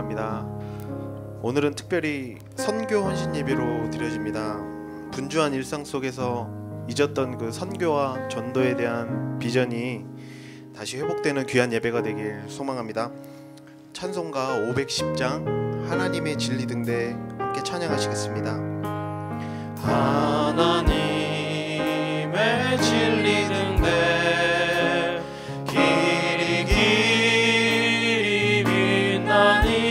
합니다. 오늘은 특별히 선교 헌신 예배로 드려집니다. 분주한 일상 속에서 잊었던 그 선교와 전도에 대한 비전이 다시 회복되는 귀한 예배가 되길 소망합니다. 찬송가 510장 하나님의 진리 등대 함께 찬양하시겠습니다. 하나님의 진리 등대 길이 길이 빛나니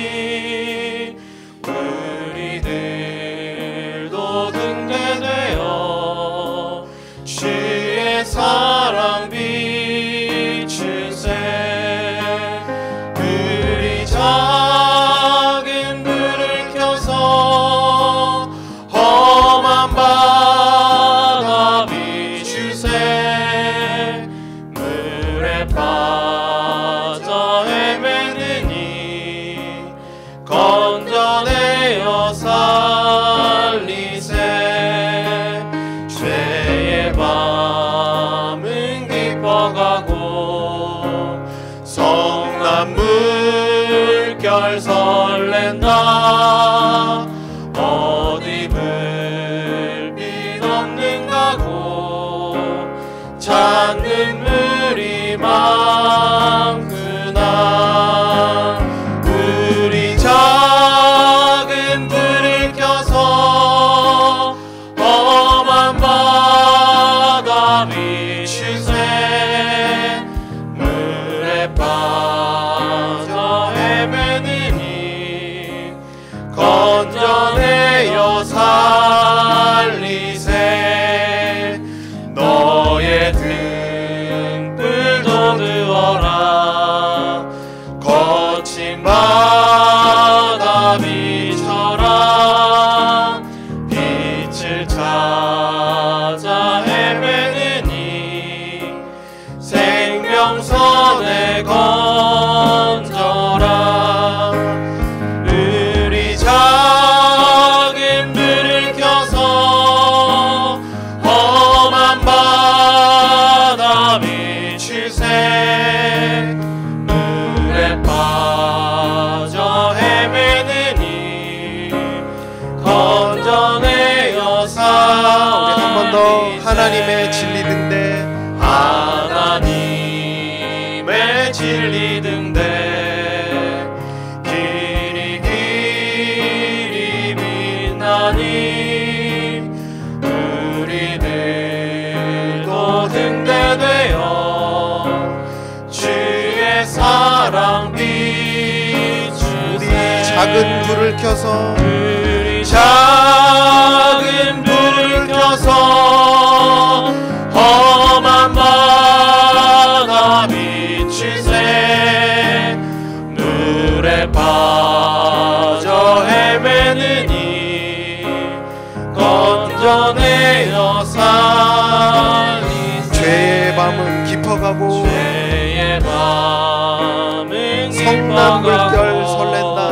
우리들도 등대되어 주의 사랑 비추세. 우리 작은 불을 켜서 험한 바다 비추세. 물에 빠져 헤매느니 건져내어 살리세. 죄의 밤은 깊어가고 성난 물결 설렌다. 어디 불빛 없는가 고 찾는 물이 많구나. 우리 작은 불을 켜서 험한 바다 비추세. 물에 빠져 헤매느니 건져내어 살리세. 너의 등불도 드워라. 거친 바다 비춰라. 빛을 찾아 헤매느니 생명선에 건져라. 우리 작은 불을 켜서 험한 바다 비추세. 물에 빠져 헤매느니 건져내어 살리세. 우리 한 번 더 하나님의 진리 등대. 하나님의 진리 등대 길이 길이 빛나니 우리들도 등대되어 주의 사랑 비추세. 우리 작은 불을 켜서 우리 작은 불을 켜서 험한 바다 비추세. 물에 빠져 헤매느니 건져내어 살리세. 죄의 밤은 깊어가고 죄의 밤은 성난 물결 설렌다.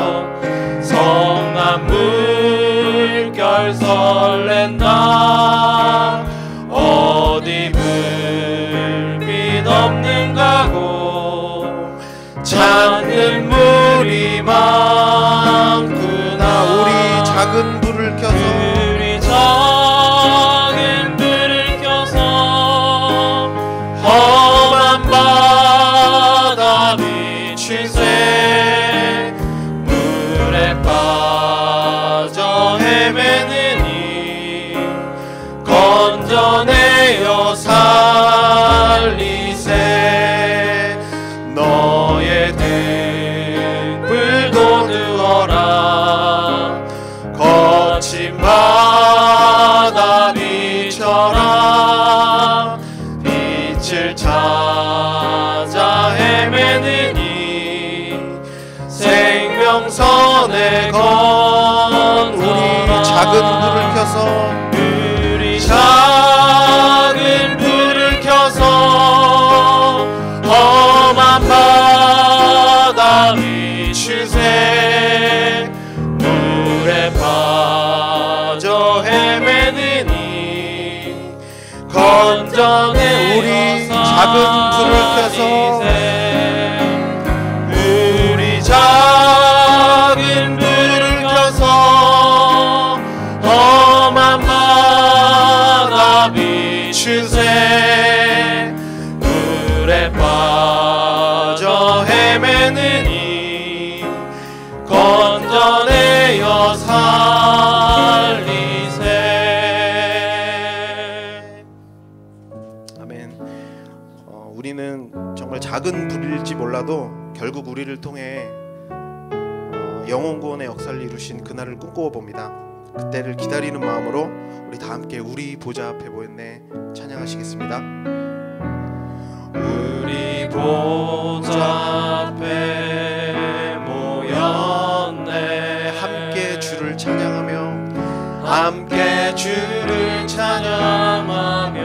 성난 물결 설렌다. 어디 불빛 없는가 고 찾는 물이 많구나. 우리 작은 불을 켜서 우리 작은 불을 켜서 험한 바다 비추세. 물에 빠져 헤매느니 건져내어 살리세. 너의 등불도 드워라. 거친 바다 비춰라. 빛을 찾아 헤매느니 생명선에 건져라. 우리 작은 불을 켜서 우리 작은 불을 켜서 험한 바다 비추세. 물에 빠져 헤매느니 건져내어 우리 작은 불을 켜서 우리 작은 되느니 건져내어 살리세. 아멘. 우리는 정말 작은 불일지 몰라도 결국 우리를 통해 영혼 구원의 역사를 이루신 그날을 꿈꿔 봅니다. 그때를 기다리는 마음으로 우리 다 함께 우리 보좌 앞에 모였네 찬양하시겠습니다. 우리 보좌 앞에 모였네. 함께 주를 찬양하며 함께 주를 찬양하며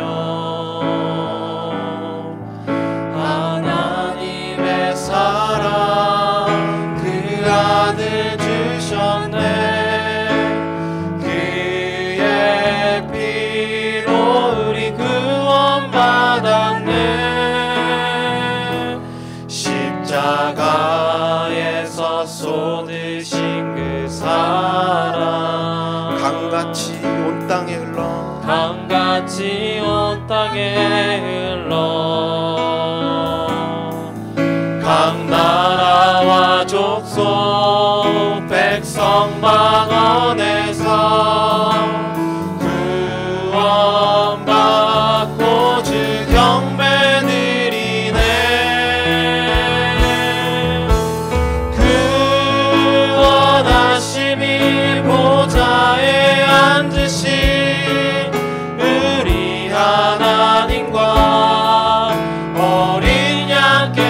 하나님의 사랑 그 아들 주셨네. 그의 피로 우리 구원받았네. 십자가에서 쏟으신 그 사랑 강같이 온 땅에 흘러 강같이 온 땅에 흘러 각 나라와 족속 백성 방언에서 구원받고 주 경배 드리네. 그 원하심이 보좌에 앉으신 우리 하나님과 어린 양께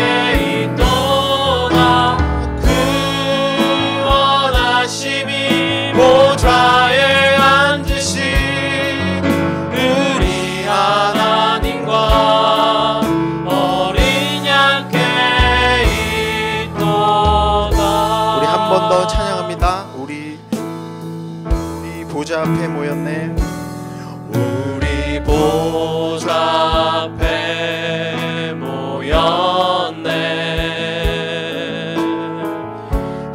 있도다. 그 원하심이 보좌에 앉으신 우리 하나님과 어린 양께 있도다. 우리 한 번 더 찬양합니다. 우리 보좌 앞에 모였네. 우리 보좌 앞에 모였네.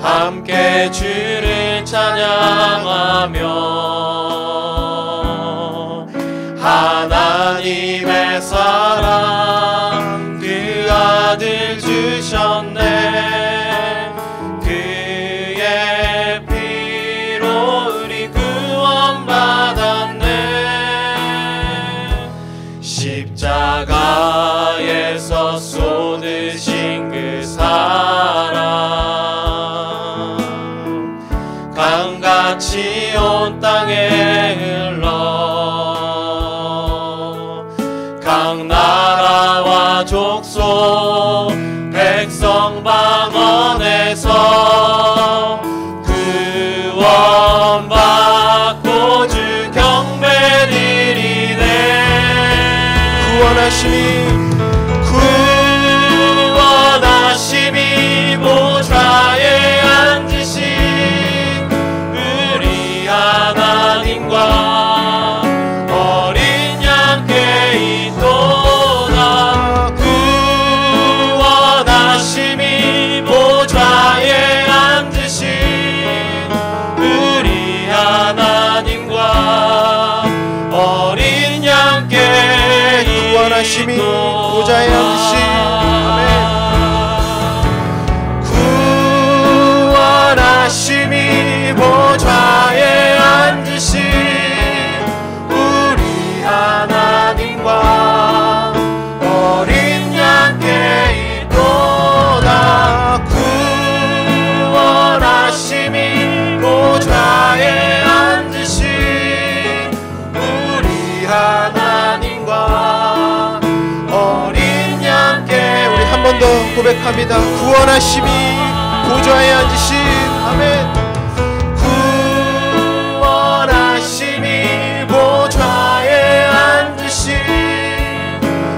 함께 주를 찬양하며 하나님의 사랑 그 아들 주셨네. 그의 피로 우리 구원받았네. 십자가에서 쏟으신 그 사랑 강같이 온 땅에 흘러 각 나라와 족속 백성 방언에서 구원받고 주 경배 드리네. 구원하심이 보좌에 앉으신 우리 하나님과 어린 양께 있도다. 구원하심이 보좌에 앉으신 우리 하나님과 어린 양께 구원하심이 보좌에 앉으신 구원하심이 보좌에 앉으신 우리 하나님과 어린 양께 있도다. 구원하심이 보좌에 앉으신 우리 하나님과 어린 양께. 우리 한 번 더 고백합니다. 구원하심이 보좌에 앉으신 아멘. 구원하심이 보좌에 앉으신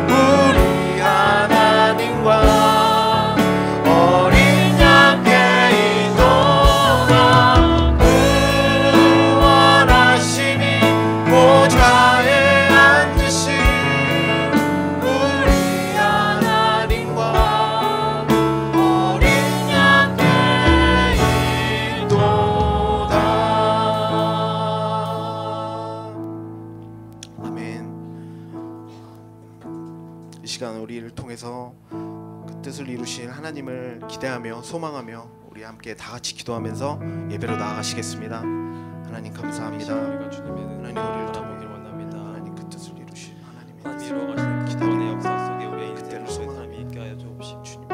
우리 하나님과 어린 양께 있도다. 구원하심이 보좌에 앉으신 우리 하나님과 어린 양께 있도다. 아멘. 이 시간 우리를 통해서 그 뜻을 이루실 하나님을 기대하며 소망하며 우리 함께 다 같이 기도하면서 예배로 나아가시겠습니다. 하나님 감사합니다. 우리가 주님의 하나님 우리를 바라보길 원합니다. 하나님 그 뜻을 이루실 하나님의 하나님 뜻을 이루어가시는 구원의 역사 속에 우리의 그때를 인생을 소망하며 사람이 있게 하여 주옵시고 주님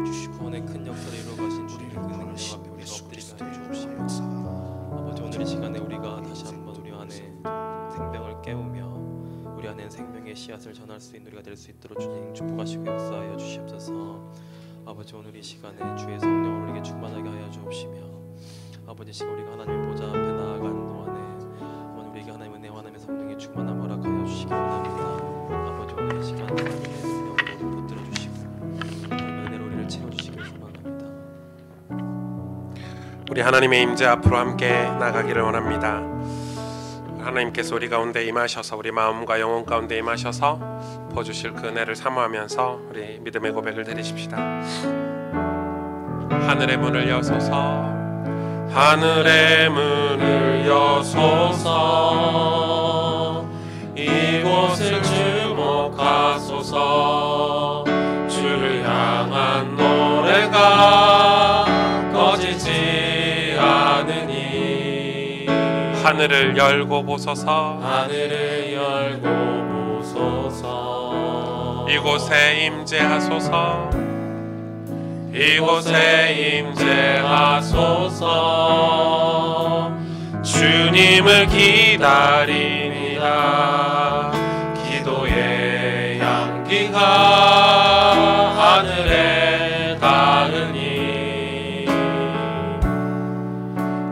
해주시고 구원의 큰 역사를 이루어가신 주님의 우리를 그 능력 구원하신 앞에 우리가 예수 엎드리게 그리스도의 하여 주옵시고 역사가 아버지 오늘 이 시간에 우리가 다시 한번 우리 안에 생명을 깨우며 우리 안에 생명의 씨앗을 전할 수 있는 우리가 될 수 있도록 주님 축복하시고 역사하여 주시옵소서. 아버지 오늘 이 시간에 주의 성령으로 우리에게 충만하게 하여 주옵시며 아버지 시간 우리가 하나님의 보좌 앞에 나아가는 동안에 아버지 우리에게 하나님의 은혜와 하나님의 성령의 충만함 허락하여 주시기 원합니다. 아버지 오늘 이 시간 하나님의 능력으로 우리 붙들어 주시고 하나님의 은혜로 우리를 채워주시길 소망합니다. 우리 하나님의 임재 앞으로 함께 나가기를 원합니다. 하나님께서 우리 가운데 임하셔서 우리 마음과 영혼 가운데 임하셔서 부어주실 그 은혜를 사모하면서 우리 믿음의 고백을 드리십시다. 하늘의 문을 여소서 하늘의 문을 여소서 이곳을 주목하소서 주를 향한 노래가 꺼지지 않으니 하늘을 열고 보소서 하늘을 열고 보소서 이곳에 임재하소서 이곳에 임재하소서 주님을 기다립니다. 기도의 향기가 하늘에 닿으니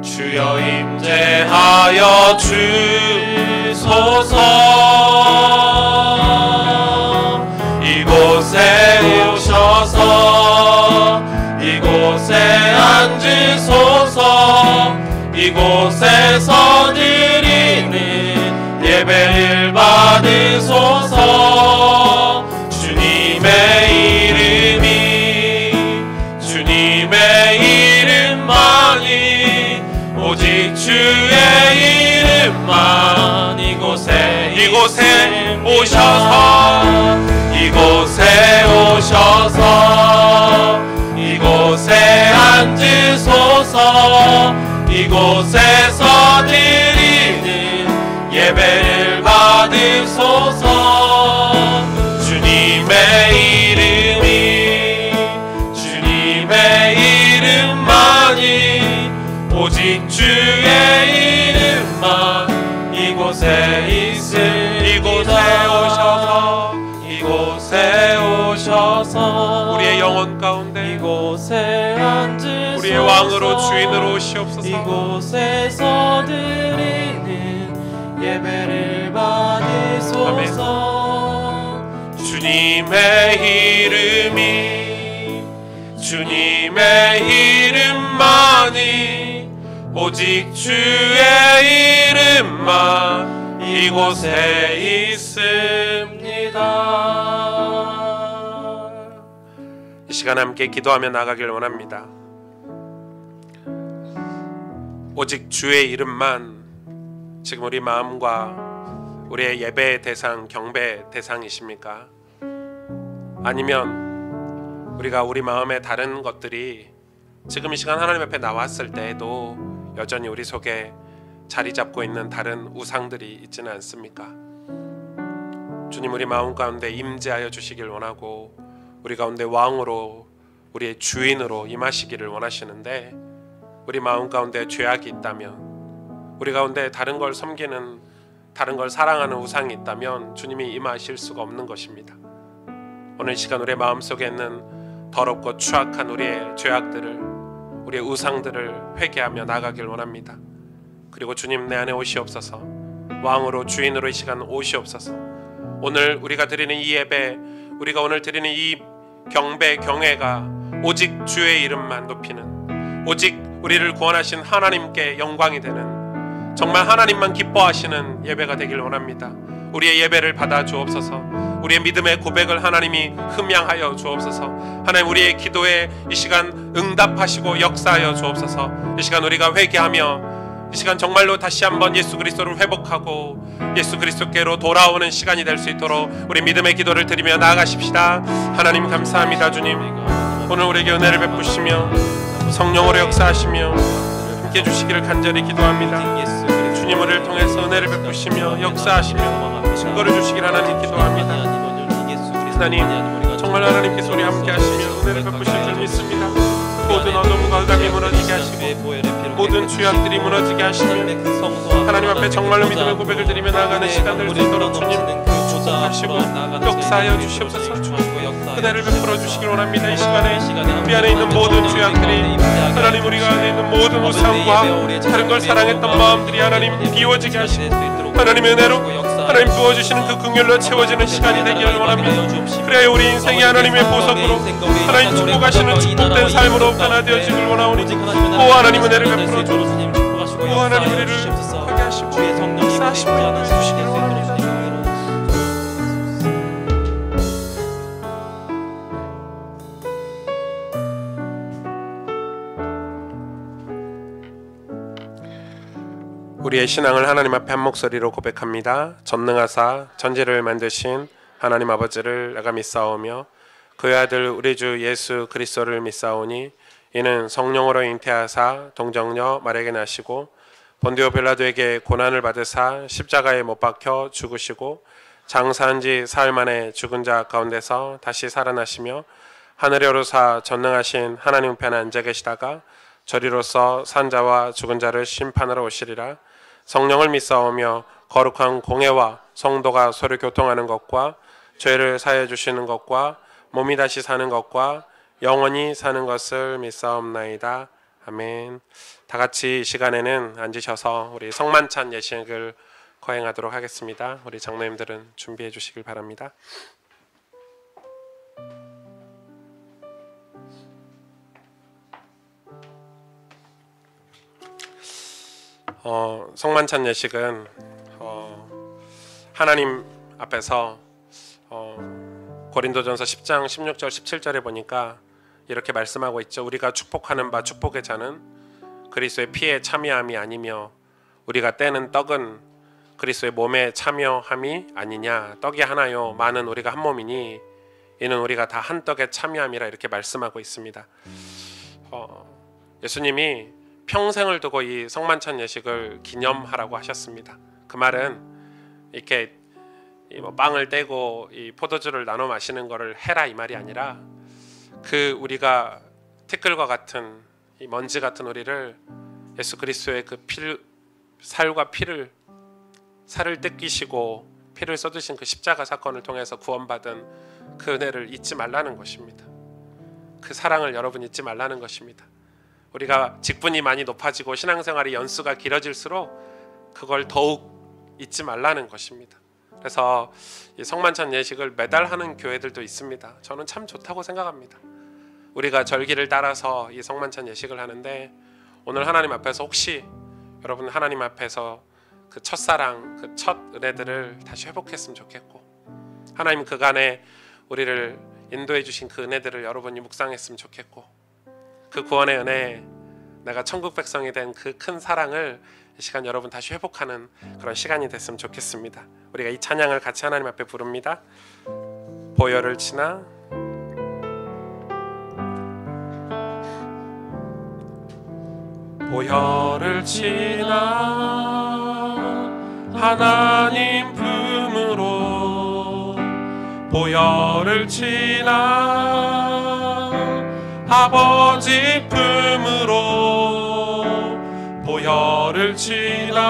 주여 임재하여 주소서 이곳에 오셔서 이곳에 앉으소서 이곳에서 드리는 예배를 받으소서 주님의 이름만이 오직 주의 이름만 이곳에 오셔서 이곳에 앉으소서 이곳에서 드리는 예배를 받으소서 주님의 이름만이 오직 주의 이름만 이곳에 오셔서 우리의 영혼 가운데 이곳에 앉으소서 우리의 왕으로 주인으로 오시옵소서 이곳에서 드리는 예배를 받으소서 주님의 이름만이 오직 주의 이름만 이곳에 있습니다. 이 시간 함께 기도하며 나가길 원합니다. 오직 주의 이름만 지금 우리 마음과 우리의 예배의 대상, 경배의 대상이십니까? 아니면 우리가 우리 마음의 다른 것들이 지금 이 시간 하나님 앞에 나왔을 때에도 여전히 우리 속에 자리 잡고 있는 다른 우상들이 있지는 않습니까? 주님 우리 마음 가운데 임재하여 주시길 원하고 우리 가운데 왕으로 우리의 주인으로 임하시기를 원하시는데 우리 마음 가운데 죄악이 있다면 우리 가운데 다른 걸 섬기는 다른 걸 사랑하는 우상이 있다면 주님이 임하실 수가 없는 것입니다. 오늘 시간 우리의 마음속에 있는 더럽고 추악한 우리의 죄악들을 우리의 우상들을 회개하며 나가길 원합니다. 그리고 주님 내 안에 오시옵소서 왕으로 주인으로 이 시간 오시옵소서 오늘 우리가 드리는 이 예배 우리가 오늘 드리는 이 경배 경외가 오직 주의 이름만 높이는 오직 우리를 구원하신 하나님께 영광이 되는 정말 하나님만 기뻐하시는 예배가 되길 원합니다. 우리의 예배를 받아 주옵소서 우리의 믿음의 고백을 하나님이 흠양하여 주옵소서 하나님 우리의 기도에 이 시간 응답하시고 역사하여 주옵소서 이 시간 우리가 회개하며 이 시간 정말로 다시 한번 예수 그리스도를 회복하고 예수 그리스도께로 돌아오는 시간이 될 수 있도록 우리 믿음의 기도를 드리며 나아가십시다. 하나님 감사합니다. 주님, 오늘 우리에게 은혜를 베푸시며 성령으로 역사하시며 함께 해주시기를 간절히 기도합니다. 주님, 우리를 통해서 은혜를 베푸시며 역사하시며 증거를 주시길 하나님 기도합니다. 하나님, 정말 하나님께서 우리 함께 하시며 은혜를 베푸실 줄 믿습니다. 모든 어둠과 흑암이 무너지게 하시고 모든 죄악들이 무너지게 하시며 하나님 앞에 정말로 믿음의 고백을 드리며 나아가는 시간 될 수 있도록 주님 축복하시고 역사하여 주시옵소서. 은혜를 베풀어 주시길 원합니다. 이 시간에 우리 안에 있는 모든 죄악들이 하나님, 우리가 안에 있는 모든 우상과 다른 걸 사랑했던 마음들이 하나님 비워지게 하시고 하나님의 은혜로 하나님 부어주시는 그 긍휼로 채워지는 시간이 되기를 원합니다. 그래야 우리 인생이 하나님의 보석으로 하나님 축복하시는 축복된 삶으로 변화되어지길 원하오니 오 하나님 은혜를 베풀어 주옵소서. 오 하나님 우리를 하게 하시고 역사하시고 주시길 원합니다. 우리의 신앙을 하나님 앞에 한 목소리로 고백합니다. 전능하사 전지를 만드신 하나님 아버지를 내가 믿사오며 그의 아들 우리 주 예수 그리스도를 믿사오니 이는 성령으로 잉태하사 동정녀 마리아에게 나시고 본디오 빌라도에게 고난을 받으사 십자가에 못 박혀 죽으시고 장사한 지 사흘 만에 죽은 자 가운데서 다시 살아나시며 하늘에 오르사 전능하신 하나님 편에 앉아 계시다가 저리로서 산 자와 죽은 자를 심판하러 오시리라. 성령을 믿사오며 거룩한 공회와 성도가 서로 교통하는 것과 죄를 사하여 주시는 것과 몸이 다시 사는 것과 영원히 사는 것을 믿사옵나이다. 아멘. 다 같이 이 시간에는 앉으셔서 우리 성만찬 예식을 거행하도록 하겠습니다. 우리 장로님들은 준비해 주시길 바랍니다. 성만찬 예식은 하나님 앞에서 고린도전서 10장 16절 17절에 보니까 이렇게 말씀하고 있죠. 우리가 축복하는 바 축복의 자는 그리스도의 피에 참여함이 아니며 우리가 떼는 떡은 그리스도의 몸에 참여함이 아니냐. 떡이 하나요 많은 우리가 한 몸이니 이는 우리가 다 한 떡에 참여함이라 이렇게 말씀하고 있습니다. 예수님이 평생을 두고 이 성만찬 예식을 기념하라고 하셨습니다. 그 말은 이렇게 빵을 떼고 이 포도주를 나눠 마시는 거를 해라 이 말이 아니라 그 우리가 티끌과 같은 이 먼지 같은 우리를 예수 그리스도의 그 살과 피를 살을 뜯기시고 피를 쏟으신 그 십자가 사건을 통해서 구원받은 그 은혜를 잊지 말라는 것입니다. 그 사랑을 여러분 잊지 말라는 것입니다. 우리가 직분이 많이 높아지고 신앙생활의 연수가 길어질수록 그걸 더욱 잊지 말라는 것입니다. 그래서 이 성만찬 예식을 매달 하는 교회들도 있습니다. 저는 참 좋다고 생각합니다. 우리가 절기를 따라서 이 성만찬 예식을 하는데 오늘 하나님 앞에서 혹시 여러분 하나님 앞에서 그 첫사랑, 그 첫 은혜들을 다시 회복했으면 좋겠고 하나님 그간에 우리를 인도해 주신 그 은혜들을 여러분이 묵상했으면 좋겠고 그 구원의 은혜, 내가 천국 백성이 된 그 큰 사랑을 이 시간 여러분 다시 회복하는 그런 시간이 됐으면 좋겠습니다. 우리가 이 찬양을 같이 하나님 앞에 부릅니다. 보혈을 치나 보혈을 치나 하나님 품으로 보혈을 치나 아버지 품으로 보혈을 치나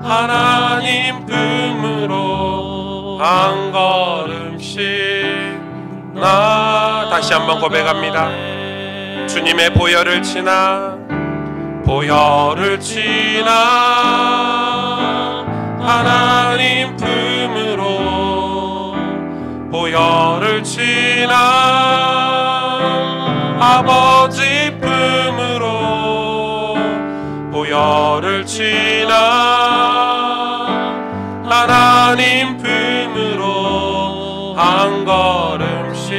하나님 품으로 한 걸음씩 나 다시 한번 고백합니다. 주님의 보혈을 치나 보혈을 치나 하나님 품으로 보혈을 치나 아버지 품으로 보혈을 치나 하나님 품으로 한 걸음씩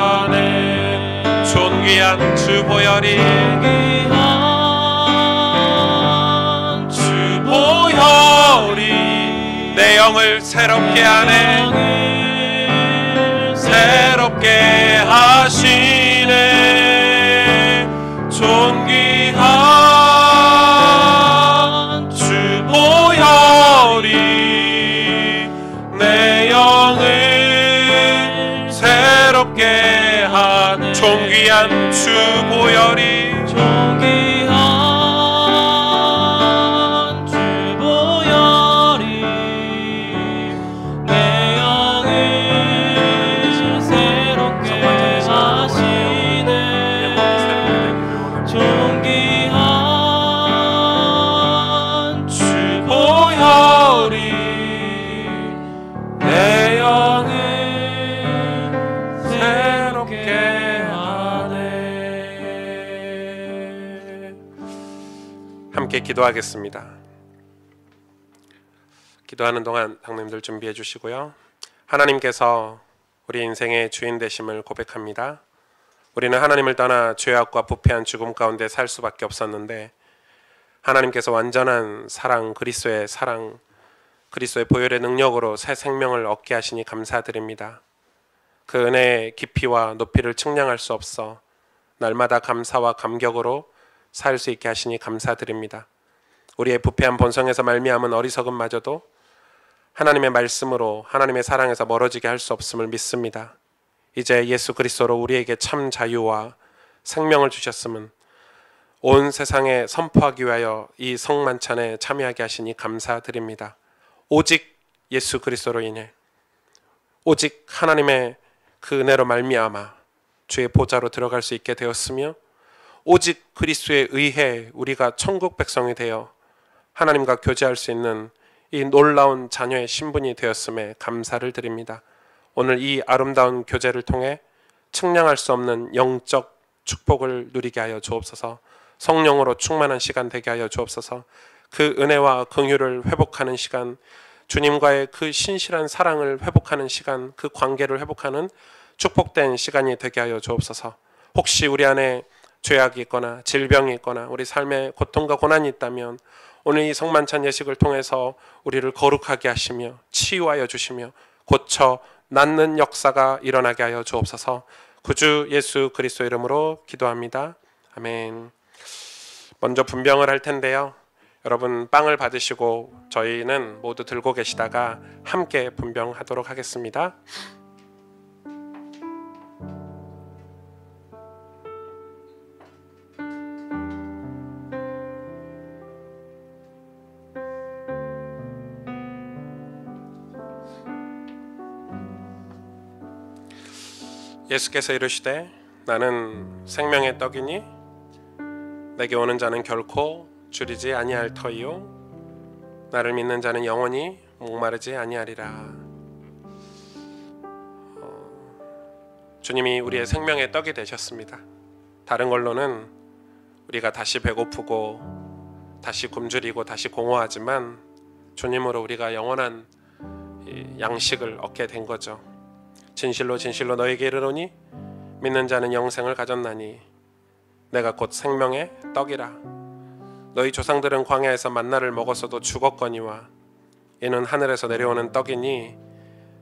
나아가네. 존귀 존귀한 주 보혈이 주 보혈이 내 영을 새롭게 하네 새롭게 하시네 존귀한 주 보혈이 내 영을 새롭게 하네 존귀한 주 보혈이 함께 기도하겠습니다. 기도하는 동안 당님들 준비해 주시고요. 하나님께서 우리 인생의 주인 되심을 고백합니다. 우리는 하나님을 떠나 죄악과 부패한 죽음 가운데 살 수밖에 없었는데 하나님께서 완전한 사랑, 그리스도의 보혈의 능력으로 새 생명을 얻게 하시니 감사드립니다. 그 은혜의 깊이와 높이를 측량할 수 없어 날마다 감사와 감격으로 살 수 있게 하시니 감사드립니다. 우리의 부패한 본성에서 말미암은 어리석음마저도 하나님의 말씀으로 하나님의 사랑에서 멀어지게 할 수 없음을 믿습니다. 이제 예수 그리스도로 우리에게 참 자유와 생명을 주셨음은 온 세상에 선포하기 위하여 이 성만찬에 참여하게 하시니 감사드립니다. 오직 예수 그리스도로 인해 오직 하나님의 그 은혜로 말미암아 주의 보좌로 들어갈 수 있게 되었으며 오직 그리스도에 의해 우리가 천국 백성이 되어 하나님과 교제할 수 있는 이 놀라운 자녀의 신분이 되었음에 감사를 드립니다. 오늘 이 아름다운 교제를 통해 측량할 수 없는 영적 축복을 누리게 하여 주옵소서. 성령으로 충만한 시간 되게 하여 주옵소서. 그 은혜와 긍휼을 회복하는 시간, 주님과의 그 신실한 사랑을 회복하는 시간, 그 관계를 회복하는 축복된 시간이 되게 하여 주옵소서. 혹시 우리 안에 죄악이 있거나 질병이 있거나 우리 삶에 고통과 고난이 있다면 오늘 이 성만찬 예식을 통해서 우리를 거룩하게 하시며 치유하여 주시며 고쳐 낫는 역사가 일어나게 하여 주옵소서. 구주 예수 그리스도 이름으로 기도합니다. 아멘. 먼저 분병을 할 텐데요. 여러분 빵을 받으시고 저희는 모두 들고 계시다가 함께 분병하도록 하겠습니다. 예수께서 이르시되 나는 생명의 떡이니 내게 오는 자는 결코 줄이지 아니할 터이요 나를 믿는 자는 영원히 목마르지 아니하리라. 주님이 우리의 생명의 떡이 되셨습니다. 다른 걸로는 우리가 다시 배고프고 다시 굶주리고 다시 공허하지만 주님으로 우리가 영원한 양식을 얻게 된 거죠. 진실로 진실로 너에게 이르노니 믿는 자는 영생을 가졌나니 내가 곧 생명의 떡이라. 너희 조상들은 광야에서 만나를 먹었어도 죽었거니와 이는 하늘에서 내려오는 떡이니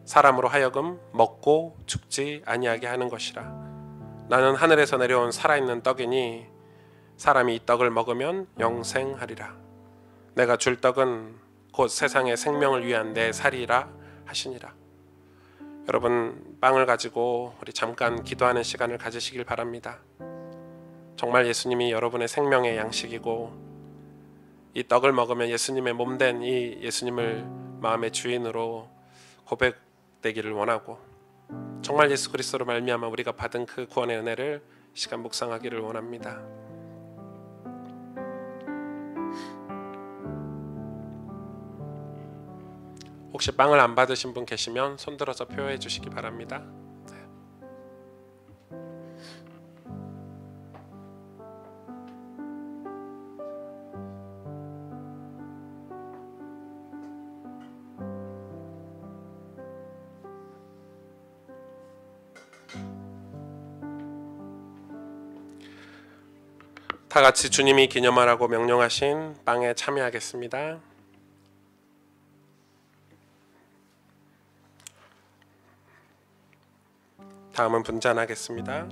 사람으로 하여금 먹고 죽지 아니하게 하는 것이라. 나는 하늘에서 내려온 살아있는 떡이니 사람이 이 떡을 먹으면 영생하리라. 내가 줄 떡은 곧 세상의 생명을 위한 내 살이라 하시니라. 여러분 빵을 가지고 우리 잠깐 기도하는 시간을 가지시길 바랍니다. 정말 예수님이 여러분의 생명의 양식이고 이 떡을 먹으면 예수님의 몸된 이 예수님을 마음의 주인으로 고백되기를 원하고 정말 예수 그리스도로 말미암아 우리가 받은 그 구원의 은혜를 시간 묵상하기를 원합니다. 혹시 빵을 안 받으신 분 계시면 손들어서 표해 주시기 바랍니다. 다 같이 주님이 기념하라고 명령하신 빵에 참여하겠습니다. 다음은 분잔하겠습니다.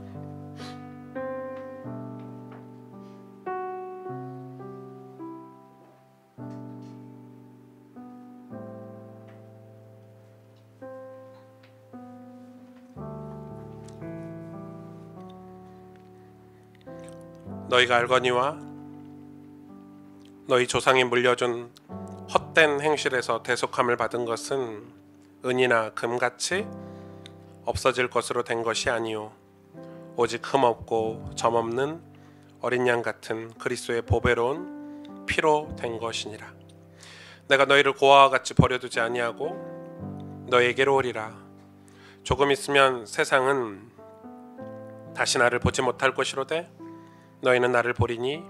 너희가 알거니와 너희 조상이 물려준 헛된 행실에서 대속함을 받은 것은 은이나 금같이 없어질 것으로 된 것이 아니요 오직 흠없고 점없는 어린 양 같은 그리스도의 보배로운 피로 된 것이니라. 내가 너희를 고아와 같이 버려두지 아니하고 너희에게로 오리라. 조금 있으면 세상은 다시 나를 보지 못할 것이로되 너희는 나를 보리니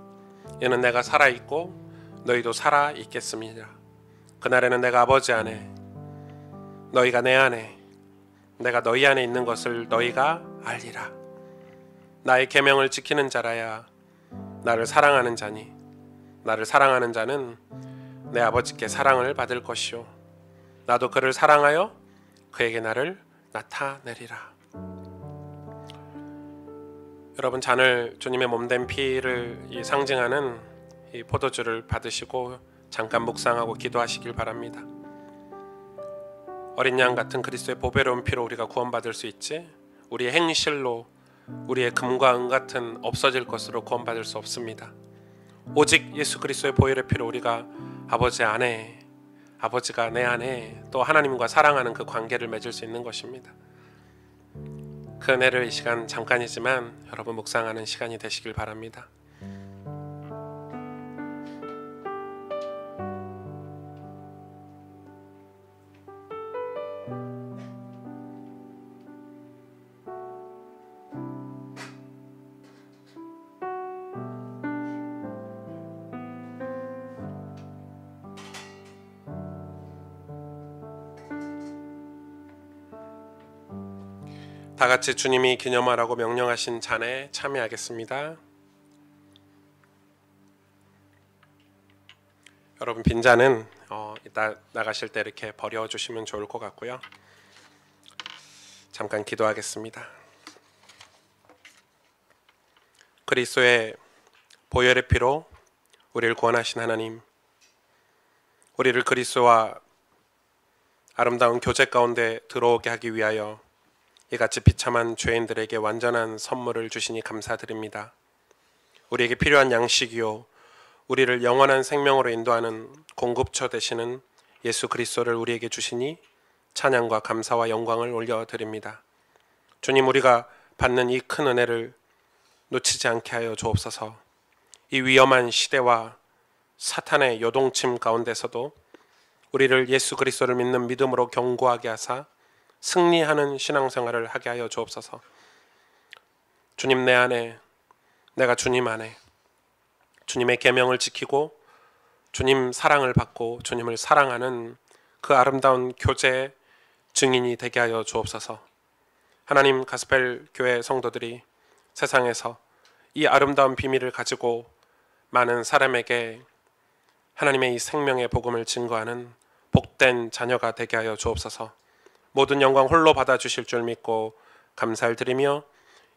이는 내가 살아있고 너희도 살아있겠음이니라. 그날에는 내가 아버지 안에 너희가 내 안에 내가 너희 안에 있는 것을 너희가 알리라. 나의 계명을 지키는 자라야 나를 사랑하는 자니 나를 사랑하는 자는 내 아버지께 사랑을 받을 것이요 나도 그를 사랑하여 그에게 나를 나타내리라. 여러분, 잔을 주님의 몸된 피를 상징하는 이 포도주를 받으시고 잠깐 묵상하고 기도하시길 바랍니다. 어린 양 같은 그리스도의 보배로운 피로 우리가 구원받을 수 있지 우리의 행실로 우리의 금과 은 같은 없어질 것으로 구원받을 수 없습니다. 오직 예수 그리스도의 보혈의 피로 우리가 아버지 안에 아버지가 내 안에 또 하나님과 사랑하는 그 관계를 맺을 수 있는 것입니다. 그 은혜를 이 시간 잠깐이지만 여러분 묵상하는 시간이 되시길 바랍니다. 다 같이 주님이 기념하라고 명령하신 잔에 참여하겠습니다. 여러분, 빈잔은 이따 나가실 때 이렇게 버려주시면 좋을 것 같고요. 잠깐 기도하겠습니다. 그리스도의 보혈의 피로 우리를 구원하신 하나님, 우리를 그리스도와 아름다운 교제 가운데 들어오게 하기 위하여 이같이 비참한 죄인들에게 완전한 선물을 주시니 감사드립니다. 우리에게 필요한 양식이요 우리를 영원한 생명으로 인도하는 공급처 되시는 예수 그리스도를 우리에게 주시니 찬양과 감사와 영광을 올려드립니다. 주님, 우리가 받는 이 큰 은혜를 놓치지 않게 하여 주옵소서. 이 위험한 시대와 사탄의 요동침 가운데서도 우리를 예수 그리스도를 믿는 믿음으로 견고하게 하사 승리하는 신앙생활을 하게 하여 주옵소서. 주님, 내 안에 내가 주님 안에 주님의 계명을 지키고 주님 사랑을 받고 주님을 사랑하는 그 아름다운 교제의 증인이 되게 하여 주옵소서. 하나님, 가스펠 교회 성도들이 세상에서 이 아름다운 비밀을 가지고 많은 사람에게 하나님의 이 생명의 복음을 증거하는 복된 자녀가 되게 하여 주옵소서. 모든 영광 홀로 받아주실 줄 믿고 감사를 드리며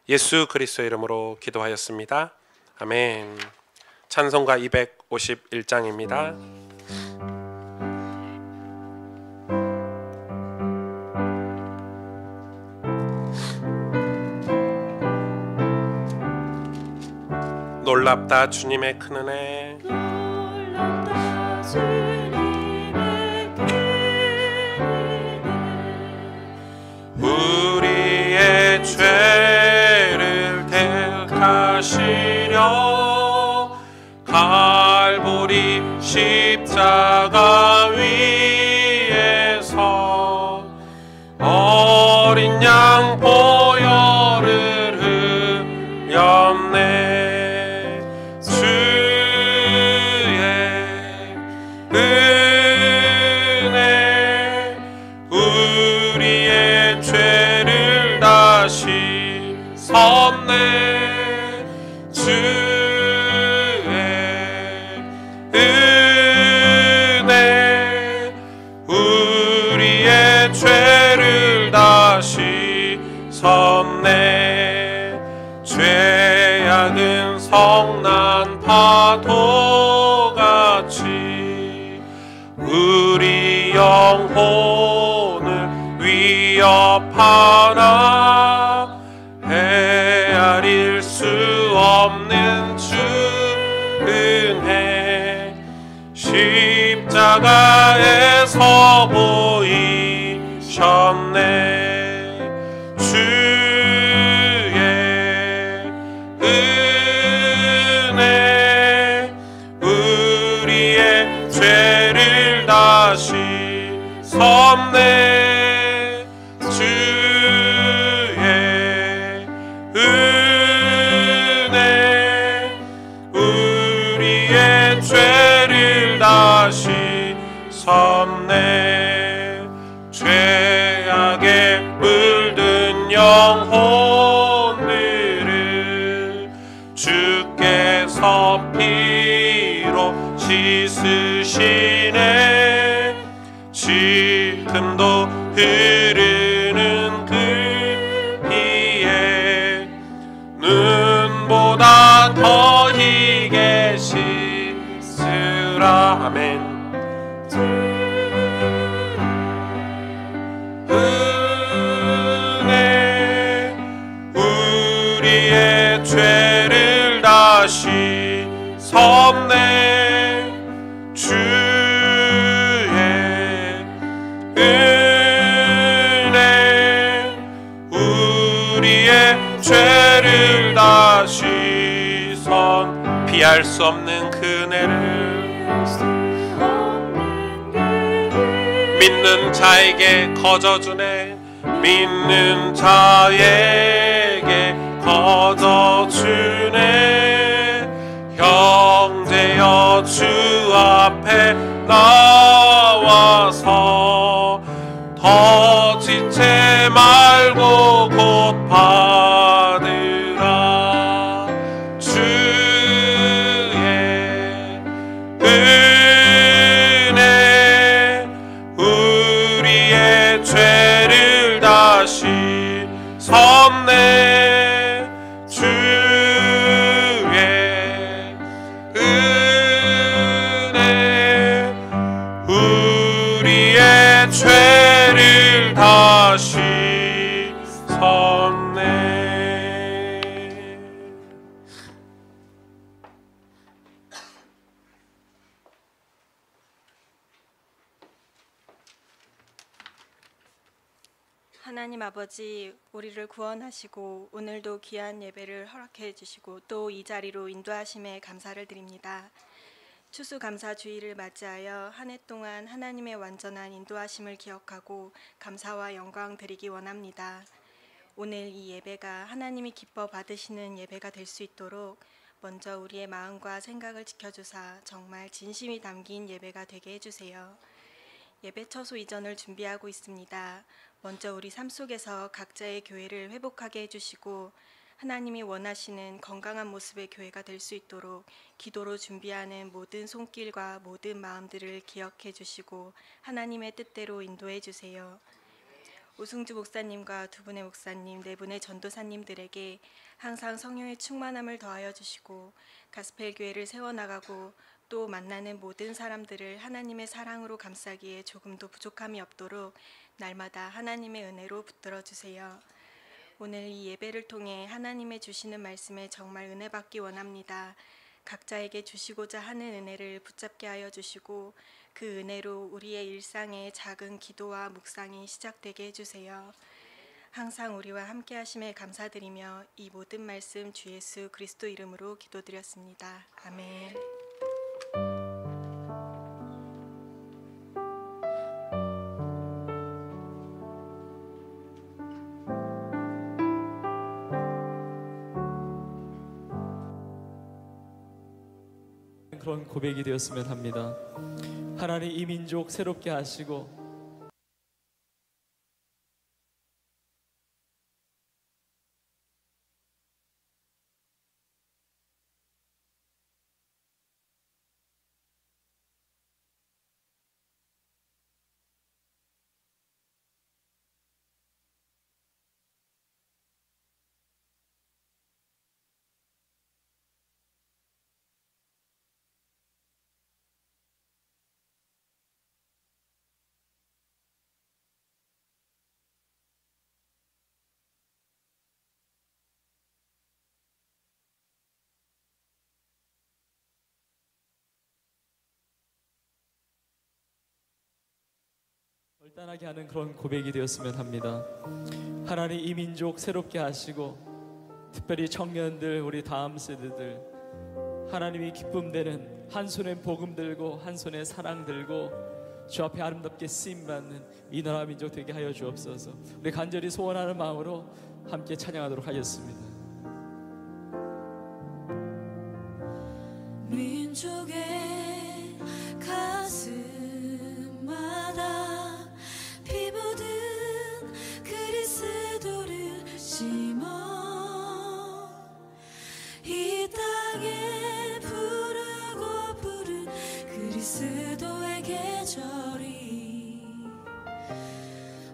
예수 그리스도의 이름으로 기도하였습니다. 아멘. 찬송가 251장입니다. 놀랍다 주님의 큰 은혜, 놀랍다 주님의 큰 은혜, 우리의 죄를 택하시려 갈보리 십자가 위에서 어린 양 보혈을 흘렸네. 섭네 주의 섰네. 죄악은 성난 파도같이 우리 영혼을 위협하나. 헤아릴 수 없는 주 은혜 십자가에서 보이셨네. 주의 은혜 우리의 죄를 다시 섭네. 주의 은혜 우리의 죄를 다시 섭네. 죄악에 물든 영혼들을 주께서 피로 씻으시네. 지금도 흐르는 그 피에 눈보다 더 희게 씻으라. 아멘. 은혜 우리의 죄를 다시 섭네. 주의 은혜 우리의 죄를 다시 선. 피할 수 없는 그네를 믿는 자에게 거저주네. 믿는 자에게 거저주네. 형제여 주 앞에 나와서 더 지체 말고 곧 받으라. 주의 은혜 우리의 죄를 다시 섭네. 주의 은혜 우리의 죄를 다시 섭네. 하나님 아버지, 우리를 구원하시고 오늘도 귀한 예배를 허락해 주시고 또 이 자리로 인도하심에 감사를 드립니다. 추수감사주의를 맞이하여 한 해 동안 하나님의 완전한 인도하심을 기억하고 감사와 영광 드리기 원합니다. 오늘 이 예배가 하나님이 기뻐 받으시는 예배가 될 수 있도록 먼저 우리의 마음과 생각을 지켜주사 정말 진심이 담긴 예배가 되게 해주세요. 예배 처소 이전을 준비하고 있습니다. 먼저 우리 삶 속에서 각자의 교회를 회복하게 해주시고 하나님이 원하시는 건강한 모습의 교회가 될 수 있도록 기도로 준비하는 모든 손길과 모든 마음들을 기억해 주시고 하나님의 뜻대로 인도해 주세요. 오승주 목사님과 두 분의 목사님, 네 분의 전도사님들에게 항상 성령의 충만함을 더하여 주시고 가스펠 교회를 세워나가고 또 만나는 모든 사람들을 하나님의 사랑으로 감싸기에 조금도 부족함이 없도록 날마다 하나님의 은혜로 붙들어 주세요. 오늘 이 예배를 통해 하나님의 주시는 말씀에 정말 은혜 받기 원합니다. 각자에게 주시고자 하는 은혜를 붙잡게 하여 주시고 그 은혜로 우리의 일상의 작은 기도와 묵상이 시작되게 해주세요. 항상 우리와 함께 하심에 감사드리며 이 모든 말씀 주 예수 그리스도 이름으로 기도드렸습니다. 아멘. 그런 고백이 되었으면 합니다. 하나님 이 민족 새롭게 하시고 결단하게 하는 그런 고백이 되었으면 합니다. 하나님 이 민족 새롭게 하시고 특별히 청년들, 우리 다음 세대들 하나님이 기쁨 되는 한 손에 복음 들고 한 손에 사랑 들고 주 앞에 아름답게 쓰임받는 이 나라 민족 되게 하여 주옵소서. 우리 간절히 소원하는 마음으로 함께 찬양하도록 하겠습니다. 민족의 가슴마다 피 묻은 그리스도를 심어 이 땅에 부르고 부른 그리스도의 계절이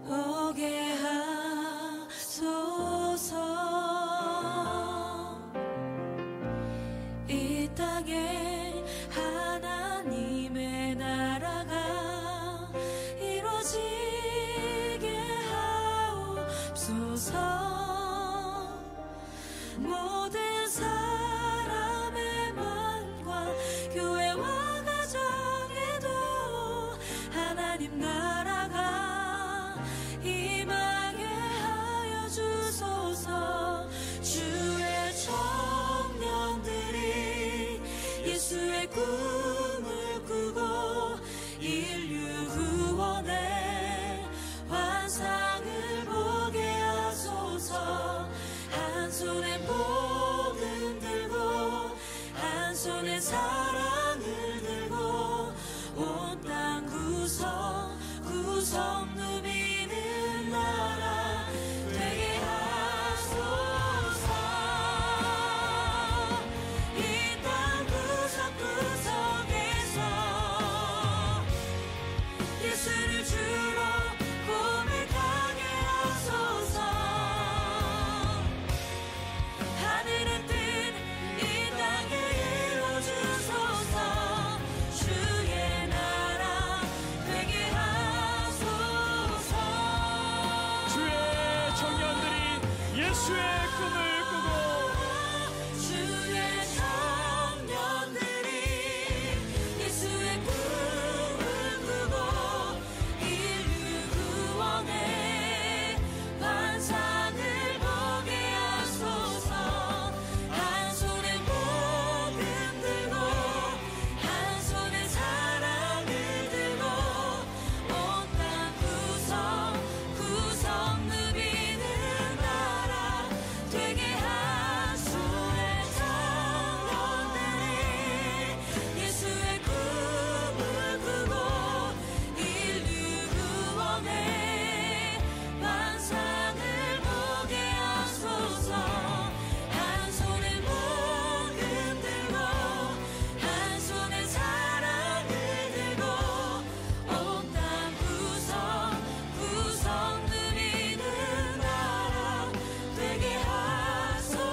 오게 하소서. 이 땅에 하나님의 나라가 이루어지게 하옵소서. 모든 사람의 마음과 교회와 가정에도 하나님 나라가 임하게 하여 주소서. 주의 청년들이 예수의 꿈을 꾸고 인류 구원의 환상을 보게 하소서. 한 손에 복음 들고 한 손에 사랑을 들고 온 땅 구성 누비는 나라 되게 하소서. 이 땅 구석구석에서 예수를 주로 고백하게 하소서. 하늘의 뜻 이 땅에 이루어주소서. 주의 나라 되게 하소서. 주의 청년들이 예수의 꿈을 꾸고 주의 청년들이 예수의 꿈을 꾸고 인류 구원의 환상을 보게 하소서. 한 손에 복음 들고 한 손에 사랑을 들고 온 땅 구성 누비는 나라 되게 하소서. 청년들이 예수의 꿈을 꾸고 인류 구원의 환상을 보게 하소서. 한 손에 복음 들고 한 손에 사랑을 들고 온 땅 구성 누리는 나라 되게 하소서.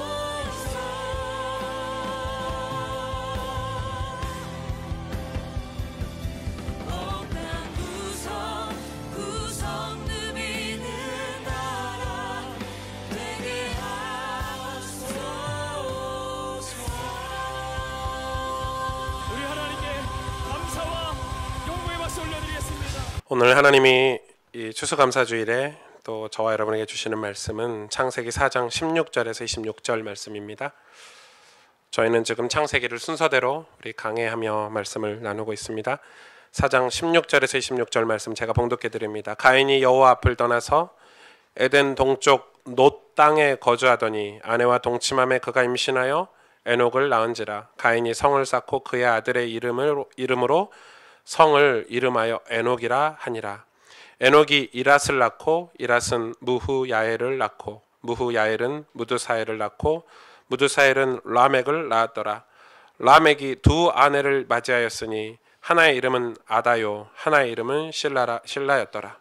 온 땅 구성 누리는 나라 되게 하소서. 우리 하나님께 감사와 영광의 박수 올려드리겠습니다. 오늘 하나님이 이 추수감사주일에 또 저와 여러분에게 주시는 말씀은 창세기 4장 16절에서 26절 말씀입니다. 저희는 지금 창세기를 순서대로 우리 강해하며 말씀을 나누고 있습니다. 4장 16절에서 26절 말씀 제가 봉독해 드립니다. 가인이 여호와 앞을 떠나서 에덴 동쪽 놋 땅에 거주하더니 아내와 동침함에 그가 임신하여 에녹을 낳은지라. 가인이 성을 쌓고 그의 아들의 이름으로 성을 이름하여 에녹이라 하니라. 에녹이 이랏을 낳고 이랏은 무후야엘을 낳고 무후야엘은 무드사엘을 낳고 무드사엘은 라멕을 낳았더라. 라멕이 두 아내를 맞이하였으니 하나의 이름은 아다요 하나의 이름은 실라였더라.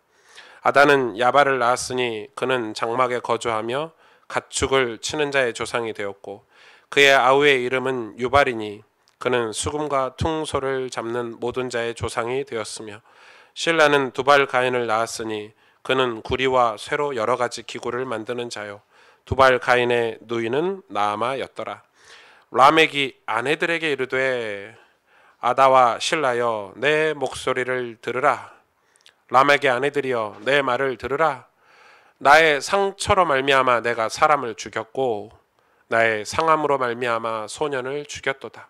아다는 야발을 낳았으니 그는 장막에 거주하며 가축을 치는 자의 조상이 되었고 그의 아우의 이름은 유발이니 그는 수금과 퉁소를 잡는 모든 자의 조상이 되었으며 실라는 두발 가인을 낳았으니 그는 구리와 쇠로 여러 가지 기구를 만드는 자요 두발 가인의 누이는 나아마였더라. 라멕이 아내들에게 이르되 아다와 실라여 내 목소리를 들으라. 라멕의 아내들이여 내 말을 들으라. 나의 상처로 말미암아 내가 사람을 죽였고 나의 상함으로 말미암아 소년을 죽였도다.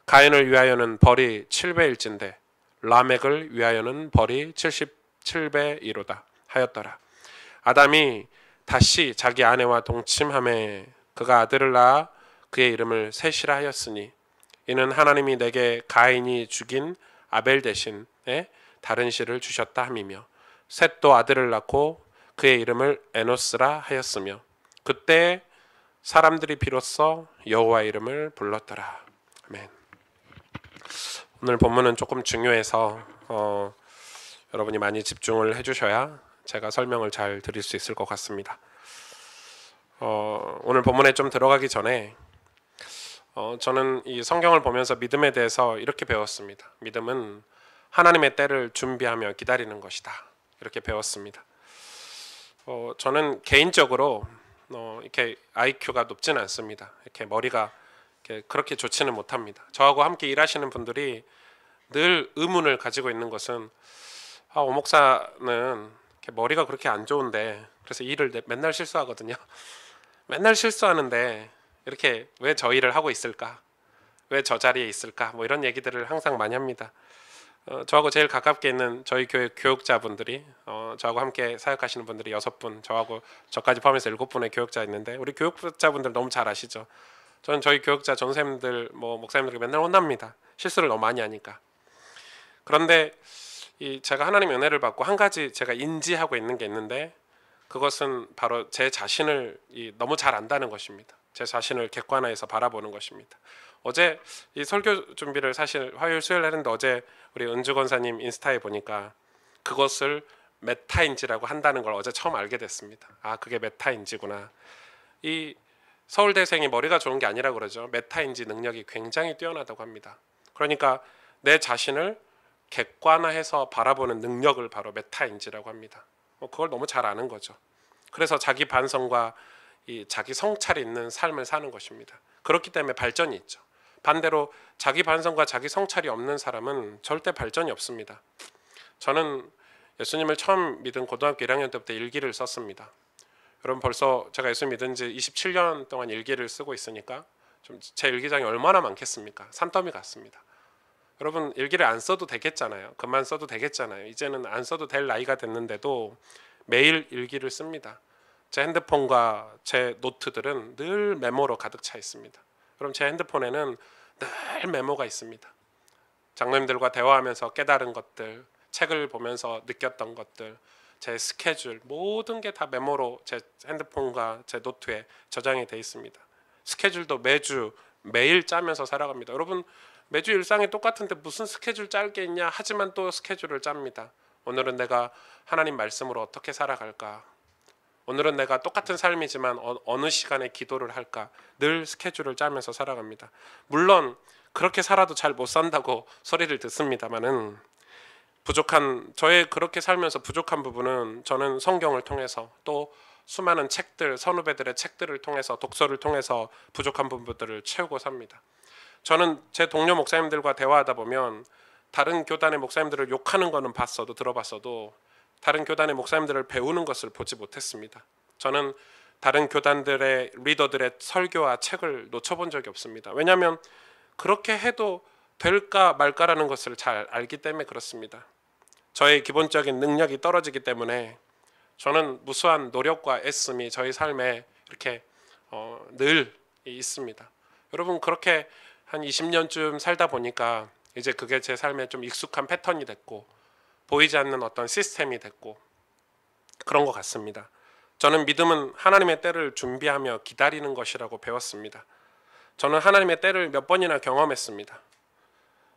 가인을 위하여는 벌이 7배일진데 라멕을 위하여는 벌이 77배이로다 하였더라. 아담이 다시 자기 아내와 동침하매 그가 아들을 낳아 그의 이름을 셋이라 하였으니 이는 하나님이 내게 가인이 죽인 아벨 대신에 다른 씨를 주셨다 함이며 셋도 아들을 낳고 그의 이름을 에노스라 하였으며 그때 사람들이 비로소 여호와 이름을 불렀더라. 아멘. 오늘 본문은 조금 중요해서 여러분이 많이 집중을 해주셔야 제가 설명을 잘 드릴 수 있을 것 같습니다. 오늘 본문에 좀 들어가기 전에 저는 이 성경을 보면서 믿음에 대해서 이렇게 배웠습니다. 믿음은 하나님의 때를 준비하며 기다리는 것이다. 이렇게 배웠습니다. 저는 개인적으로 이렇게 IQ가 높진 않습니다. 이렇게 머리가 이렇게 그렇게 좋지는 못합니다. 저하고 함께 일하시는 분들이 늘 의문을 가지고 있는 것은 오 목사는 이렇게 머리가 그렇게 안 좋은데 그래서 일을 맨날 실수하거든요. 맨날 실수하는데 이렇게 왜 저 일을 하고 있을까? 왜 저 자리에 있을까? 뭐 이런 얘기들을 항상 많이 합니다. 저하고 제일 가깝게 있는 저희 교회 교육자분들이 저하고 함께 사역하시는 분들이 6분, 저까지 포함해서 7분의 교육자 있는데 우리 교육자분들 너무 잘 아시죠? 저는 저희 교육자 전쌤들 목사님들에게 맨날 혼납니다. 실수를 너무 많이 하니까. 그런데 제가 하나님의 은혜를 받고 한 가지 제가 인지하고 있는 게 있는데 그것은 바로 제 자신을 너무 잘 안다는 것입니다. 제 자신을 객관화해서 바라보는 것입니다. 어제 이 설교 준비를 사실 화요일 수요일 했는데 어제 우리 은주 권사님 인스타에 보니까 그것을 메타인지라고 한다는 걸 어제 처음 알게 됐습니다. 아, 그게 메타인지구나. 이 서울대생이 머리가 좋은 게 아니라 그러죠. 메타인지 능력이 굉장히 뛰어나다고 합니다. 그러니까 내 자신을 객관화해서 바라보는 능력을 바로 메타인지라고 합니다. 그걸 너무 잘 아는 거죠. 그래서 자기 반성과 이 자기 성찰이 있는 삶을 사는 것입니다. 그렇기 때문에 발전이 있죠. 반대로 자기 반성과 자기 성찰이 없는 사람은 절대 발전이 없습니다. 저는 예수님을 처음 믿은 고등학교 1학년 때부터 일기를 썼습니다. 여러분 벌써 제가 예수 믿은 지 27년 동안 일기를 쓰고 있으니까 좀 제 일기장이 얼마나 많겠습니까? 산더미 같습니다. 여러분 일기를 안 써도 되겠잖아요. 그만 써도 되겠잖아요. 이제는 안 써도 될 나이가 됐는데도 매일 일기를 씁니다. 제 핸드폰과 제 노트들은 늘 메모로 가득 차 있습니다. 그럼 제 핸드폰에는 늘 메모가 있습니다. 장로님들과 대화하면서 깨달은 것들, 책을 보면서 느꼈던 것들, 제 스케줄 모든 게 다 메모로 제 핸드폰과 제 노트에 저장이 돼 있습니다. 스케줄도 매주 매일 짜면서 살아갑니다. 여러분 매주 일상이 똑같은데 무슨 스케줄 짤 게 있냐 하지만 또 스케줄을 짭니다. 오늘은 내가 하나님 말씀으로 어떻게 살아갈까? 오늘은 내가 똑같은 삶이지만 어느 시간에 기도를 할까? 늘 스케줄을 짜면서 살아갑니다. 물론 그렇게 살아도 잘 못 산다고 소리를 듣습니다만은 저의 그렇게 살면서 부족한 부분은 저는 성경을 통해서 또 수많은 책들, 선후배들의 책들을 통해서 독서를 통해서 부족한 부분들을 채우고 삽니다. 저는 제 동료 목사님들과 대화하다 보면 다른 교단의 목사님들을 욕하는 거는 들어봤어도 다른 교단의 목사님들을 배우는 것을 보지 못했습니다. 저는 다른 교단들의 리더들의 설교와 책을 놓쳐본 적이 없습니다. 왜냐하면 그렇게 해도 될까 말까라는 것을 잘 알기 때문에 그렇습니다. 저의 기본적인 능력이 떨어지기 때문에 저는 무수한 노력과 애씀이 저희 삶에 이렇게 늘 있습니다. 여러분 그렇게 한 20년쯤 살다 보니까 이제 그게 제 삶에 좀 익숙한 패턴이 됐고 보이지 않는 어떤 시스템이 됐고 그런 것 같습니다. 저는 믿음은 하나님의 때를 준비하며 기다리는 것이라고 배웠습니다. 저는 하나님의 때를 몇 번이나 경험했습니다.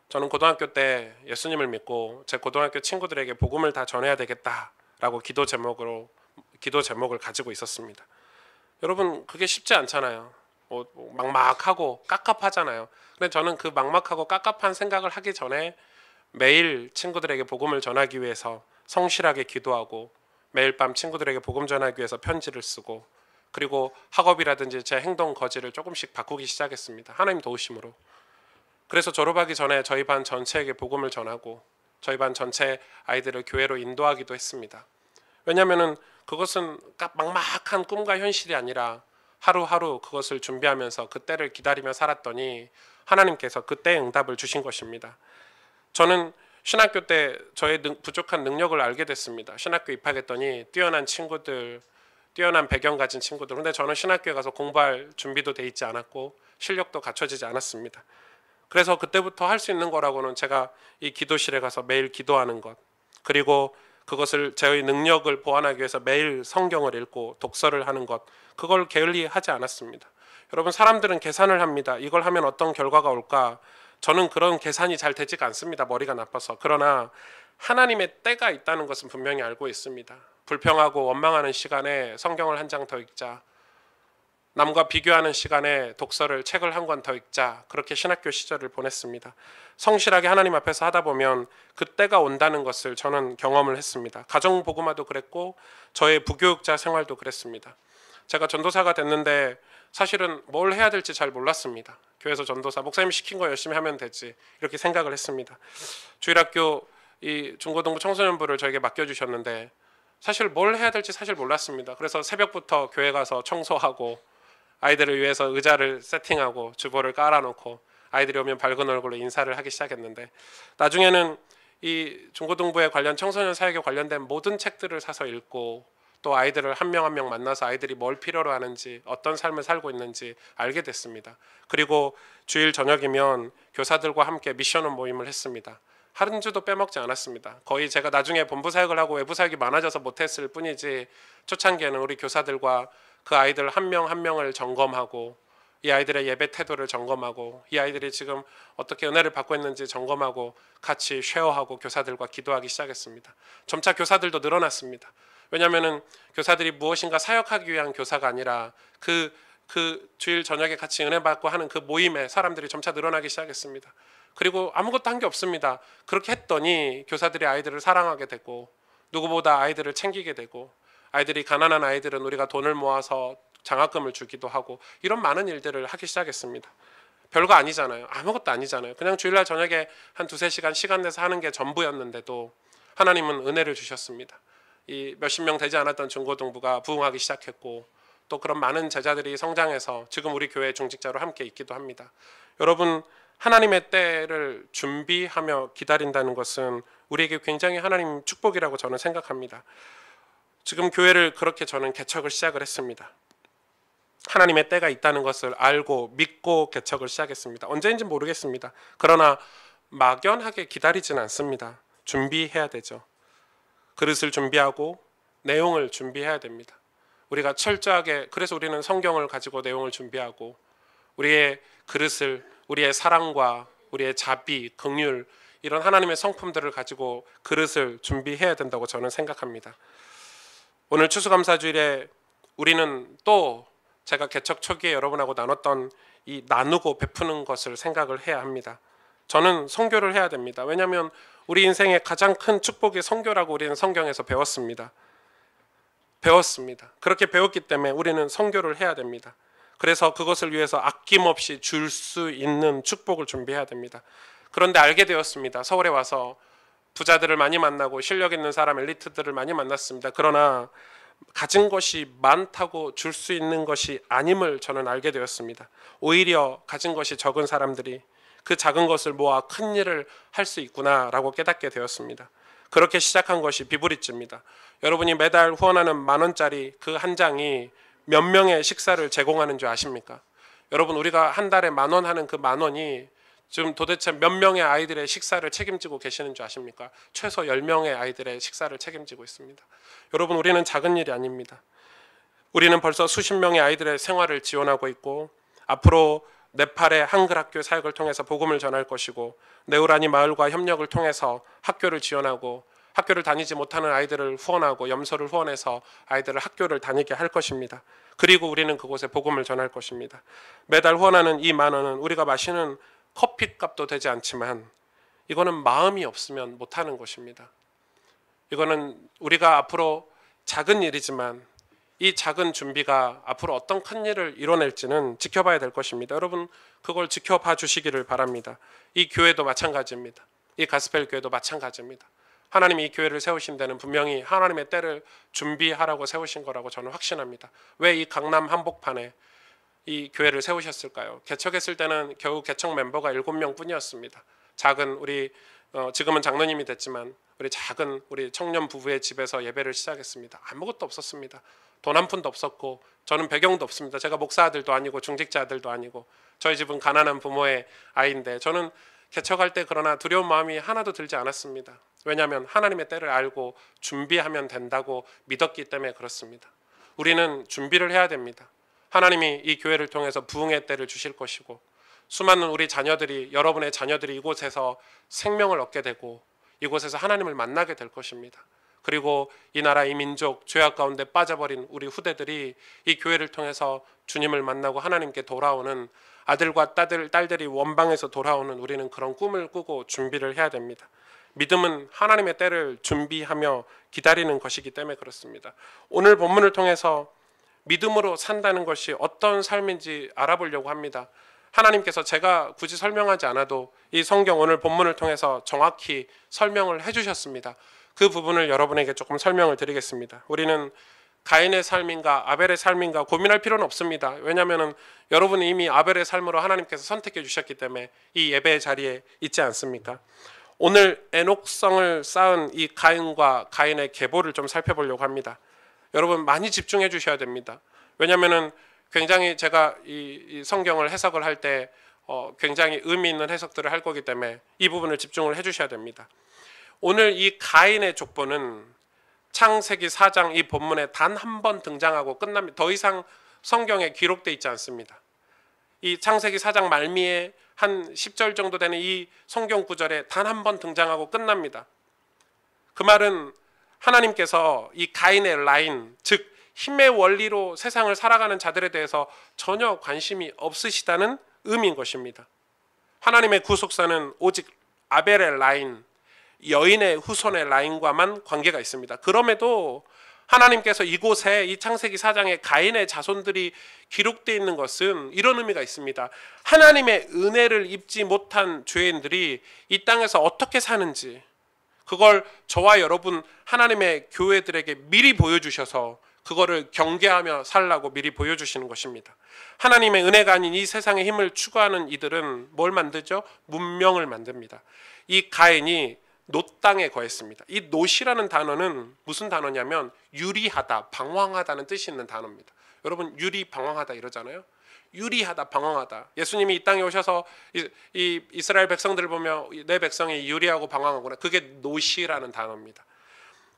저는 고등학교 때 예수님을 믿고 제 고등학교 친구들에게 복음을 다 전해야 되겠다라고 기도 제목을 가지고 있었습니다. 여러분 그게 쉽지 않잖아요. 막막하고 깝깝하잖아요. 근데 저는 그 막막하고 깝깝한 생각을 하기 전에 매일 친구들에게 복음을 전하기 위해서 성실하게 기도하고 매일 밤 친구들에게 복음 전하기 위해서 편지를 쓰고 그리고 학업이라든지 제 행동 거지를 조금씩 바꾸기 시작했습니다. 하나님 도우심으로. 그래서 졸업하기 전에 저희 반 전체에게 복음을 전하고 저희 반 전체 아이들을 교회로 인도하기도 했습니다. 왜냐하면은 그것은 막막한 꿈과 현실이 아니라 하루하루 그것을 준비하면서 그 때를 기다리며 살았더니 하나님께서 그때의 응답을 주신 것입니다. 저는 신학교 때 저의 부족한 능력을 알게 됐습니다. 신학교 입학했더니 뛰어난 친구들, 뛰어난 배경 가진 친구들. 근데 저는 신학교에 가서 공부할 준비도 돼 있지 않았고 실력도 갖춰지지 않았습니다. 그래서 그때부터 할 수 있는 거라고는 제가 이 기도실에 가서 매일 기도하는 것, 그리고 그것을 저의 능력을 보완하기 위해서 매일 성경을 읽고 독서를 하는 것, 그걸 게을리하지 않았습니다. 여러분, 사람들은 계산을 합니다. 이걸 하면 어떤 결과가 올까? 저는 그런 계산이 잘 되지가 않습니다. 머리가 나빠서. 그러나 하나님의 때가 있다는 것은 분명히 알고 있습니다. 불평하고 원망하는 시간에 성경을 한 장 더 읽자, 남과 비교하는 시간에 책을 한 권 더 읽자, 그렇게 신학교 시절을 보냈습니다. 성실하게 하나님 앞에서 하다 보면 그 때가 온다는 것을 저는 경험을 했습니다. 가정복음화도 그랬고 저의 부교육자 생활도 그랬습니다. 제가 전도사가 됐는데 사실은 뭘 해야 될지 잘 몰랐습니다. 교회에서 전도사, 목사님이 시킨 거 열심히 하면 되지, 이렇게 생각을 했습니다. 주일학교 이 중고등부 청소년부를 저에게 맡겨주셨는데 사실 뭘 해야 될지 사실 몰랐습니다. 그래서 새벽부터 교회 가서 청소하고 아이들을 위해서 의자를 세팅하고 주보를 깔아놓고 아이들이 오면 밝은 얼굴로 인사를 하기 시작했는데, 나중에는 이 중고등부에 관련 청소년 사역에 관련된 모든 책들을 사서 읽고 또 아이들을 한 명 한 명 만나서 아이들이 뭘 필요로 하는지, 어떤 삶을 살고 있는지 알게 됐습니다. 그리고 주일 저녁이면 교사들과 함께 미션홈 모임을 했습니다. 한 주도 빼먹지 않았습니다. 거의 제가 나중에 본부 사역을 하고 외부 사역이 많아져서 못했을 뿐이지 초창기에는 우리 교사들과 그 아이들 한 명 한 명을 점검하고 이 아이들의 예배 태도를 점검하고 이 아이들이 지금 어떻게 은혜를 받고 있는지 점검하고 같이 쉐어하고 교사들과 기도하기 시작했습니다. 점차 교사들도 늘어났습니다. 왜냐하면 교사들이 무엇인가 사역하기 위한 교사가 아니라 그 주일 저녁에 같이 은혜 받고 하는 그 모임에 사람들이 점차 늘어나기 시작했습니다. 그리고 아무것도 한 게 없습니다. 그렇게 했더니 교사들이 아이들을 사랑하게 되고 누구보다 아이들을 챙기게 되고, 아이들이 가난한 아이들은 우리가 돈을 모아서 장학금을 주기도 하고, 이런 많은 일들을 하기 시작했습니다. 별거 아니잖아요. 아무것도 아니잖아요. 그냥 주일날 저녁에 한 2-3시간 시간 내서 하는 게 전부였는데도 하나님은 은혜를 주셨습니다. 이 몇십 명 되지 않았던 중고등부가 부흥하기 시작했고 또 그런 많은 제자들이 성장해서 지금 우리 교회 중직자로 함께 있기도 합니다. 여러분, 하나님의 때를 준비하며 기다린다는 것은 우리에게 굉장히 하나님 축복이라고 저는 생각합니다. 지금 교회를 그렇게 저는 개척을 시작을 했습니다. 하나님의 때가 있다는 것을 알고 믿고 개척을 시작했습니다. 언제인지 모르겠습니다. 그러나 막연하게 기다리지는 않습니다. 준비해야 되죠. 그릇을 준비하고 내용을 준비해야 됩니다. 우리가 철저하게, 그래서 우리는 성경을 가지고 내용을 준비하고 우리의 그릇을, 우리의 사랑과 우리의 자비, 긍휼, 이런 하나님의 성품들을 가지고 그릇을 준비해야 된다고 저는 생각합니다. 오늘 추수감사주일에 우리는 또 제가 개척 초기에 여러분하고 나눴던 이 나누고 베푸는 것을 생각을 해야 합니다. 저는 선교를 해야 됩니다. 왜냐하면 우리 인생의 가장 큰 축복이 선교라고 우리는 성경에서 배웠습니다. 그렇게 배웠기 때문에 우리는 선교를 해야 됩니다. 그래서 그것을 위해서 아낌없이 줄 수 있는 축복을 준비해야 됩니다. 그런데 알게 되었습니다. 서울에 와서 부자들을 많이 만나고 실력 있는 사람, 엘리트들을 많이 만났습니다. 그러나 가진 것이 많다고 줄 수 있는 것이 아님을 저는 알게 되었습니다. 오히려 가진 것이 적은 사람들이 그 작은 것을 모아 큰 일을 할 수 있구나라고 깨닫게 되었습니다. 그렇게 시작한 것이 비브리지입니다. 여러분이 매달 후원하는 10,000원짜리 그 한 장이 몇 명의 식사를 제공하는 줄 아십니까? 여러분, 우리가 한 달에 10,000원 하는 그 10,000원이 지금 도대체 몇 명의 아이들의 식사를 책임지고 계시는 줄 아십니까? 최소 10명의 아이들의 식사를 책임지고 있습니다. 여러분, 우리는 작은 일이 아닙니다. 우리는 벌써 수십 명의 아이들의 생활을 지원하고 있고 앞으로 네팔의 한글 학교 사역을 통해서 복음을 전할 것이고 네우라니 마을과 협력을 통해서 학교를 지원하고 학교를 다니지 못하는 아이들을 후원하고 염소를 후원해서 아이들을 학교를 다니게 할 것입니다. 그리고 우리는 그곳에 복음을 전할 것입니다. 매달 후원하는 이 10,000원은 우리가 마시는 커피값도 되지 않지만 이거는 마음이 없으면 못하는 것입니다. 이거는 우리가 앞으로 작은 일이지만 이 작은 준비가 앞으로 어떤 큰 일을 이뤄낼지는 지켜봐야 될 것입니다. 여러분, 그걸 지켜봐 주시기를 바랍니다. 이 교회도 마찬가지입니다. 이 가스펠 교회도 마찬가지입니다. 하나님이 이 교회를 세우신 데는 분명히 하나님의 때를 준비하라고 세우신 거라고 저는 확신합니다. 왜 이 강남 한복판에 이 교회를 세우셨을까요? 개척했을 때는 겨우 개척 멤버가 7명 뿐이었습니다. 작은 우리 지금은 장로님이 됐지만 우리 작은 우리 청년 부부의 집에서 예배를 시작했습니다. 아무것도 없었습니다. 돈 한 푼도 없었고 저는 배경도 없습니다. 제가 목사 아들도 아니고 중직자 아들도 아니고 저희 집은 가난한 부모의 아이인데 저는 개척할 때 그러나 두려운 마음이 하나도 들지 않았습니다. 왜냐하면 하나님의 때를 알고 준비하면 된다고 믿었기 때문에 그렇습니다. 우리는 준비를 해야 됩니다. 하나님이 이 교회를 통해서 부흥의 때를 주실 것이고 수많은 우리 자녀들이 여러분의 자녀들이 이곳에서 생명을 얻게 되고 이곳에서 하나님을 만나게 될 것입니다. 그리고 이 나라 이 민족 죄악 가운데 빠져버린 우리 후대들이 이 교회를 통해서 주님을 만나고 하나님께 돌아오는 아들과 딸들이 원방에서 돌아오는 우리는 그런 꿈을 꾸고 준비를 해야 됩니다. 믿음은 하나님의 때를 준비하며 기다리는 것이기 때문에 그렇습니다. 오늘 본문을 통해서 믿음으로 산다는 것이 어떤 삶인지 알아보려고 합니다. 하나님께서 제가 굳이 설명하지 않아도 이 성경 오늘 본문을 통해서 정확히 설명을 해주셨습니다. 그 부분을 여러분에게 조금 설명을 드리겠습니다. 우리는 가인의 삶인가 아벨의 삶인가 고민할 필요는 없습니다. 왜냐하면 여러분이 이미 아벨의 삶으로 하나님께서 선택해 주셨기 때문에 이 예배의 자리에 있지 않습니까? 오늘 애녹성을 쌓은 이 가인과 가인의 계보를 좀 살펴보려고 합니다. 여러분 많이 집중해 주셔야 됩니다. 왜냐하면 굉장히 제가 이 성경을 해석을 할 때 굉장히 의미 있는 해석들을 할 거기 때문에 이 부분을 집중을 해 주셔야 됩니다. 오늘 이 가인의 족보는 창세기 4장 이 본문에 단 한 번 등장하고 끝납니다. 더 이상 성경에 기록되어 있지 않습니다. 이 창세기 4장 말미에 한 10절 정도 되는 이 성경 구절에 단 한 번 등장하고 끝납니다. 그 말은 하나님께서 이 가인의 라인, 즉 힘의 원리로 세상을 살아가는 자들에 대해서 전혀 관심이 없으시다는 의미인 것입니다. 하나님의 구속사는 오직 아벨의 라인, 여인의 후손의 라인과만 관계가 있습니다. 그럼에도 하나님께서 이곳에 이 창세기 4장에 가인의 자손들이 기록되어 있는 것은 이런 의미가 있습니다. 하나님의 은혜를 입지 못한 죄인들이 이 땅에서 어떻게 사는지 그걸 저와 여러분 하나님의 교회들에게 미리 보여주셔서 그거를 경계하며 살라고 미리 보여주시는 것입니다. 하나님의 은혜가 아닌 이 세상의 힘을 추구하는 이들은 뭘 만들죠? 문명을 만듭니다. 이 가인이 놋 땅에 거했습니다. 이 놋이라는 단어는 무슨 단어냐면 유리하다, 방황하다는 뜻이 있는 단어입니다. 여러분 유리 방황하다 이러잖아요. 유리하다, 방황하다. 예수님이 이 땅에 오셔서 이 이스라엘 백성들을 보며 내 백성이 유리하고 방황하구나. 그게 놋이라는 단어입니다.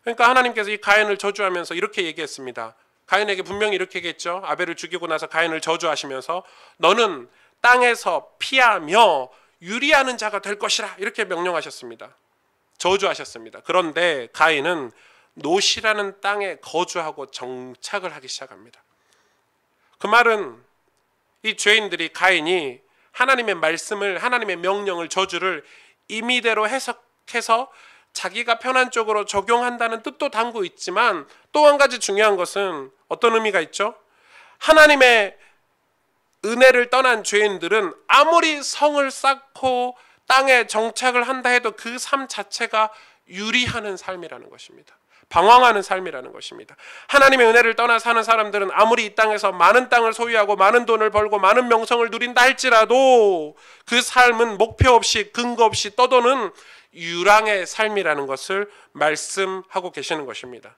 그러니까 하나님께서 이 가인을 저주하면서 이렇게 얘기했습니다. 가인에게 분명히 이렇게 얘기했죠. 아벨을 죽이고 나서 가인을 저주하시면서 너는 땅에서 피하며 유리하는 자가 될 것이라 이렇게 명령하셨습니다. 저주하셨습니다. 그런데 가인은 놋이라는 땅에 거주하고 정착을 하기 시작합니다. 그 말은 이 죄인들이 가인이 하나님의 말씀을 하나님의 명령을 저주를 임의대로 해석해서 자기가 편한 쪽으로 적용한다는 뜻도 담고 있지만 또 한 가지 중요한 것은 어떤 의미가 있죠? 하나님의 은혜를 떠난 죄인들은 아무리 성을 쌓고 땅에 정착을 한다 해도 그 삶 자체가 유리하는 삶이라는 것입니다. 방황하는 삶이라는 것입니다. 하나님의 은혜를 떠나 사는 사람들은 아무리 이 땅에서 많은 땅을 소유하고 많은 돈을 벌고 많은 명성을 누린다 할지라도 그 삶은 목표 없이 근거 없이 떠도는 유랑의 삶이라는 것을 말씀하고 계시는 것입니다.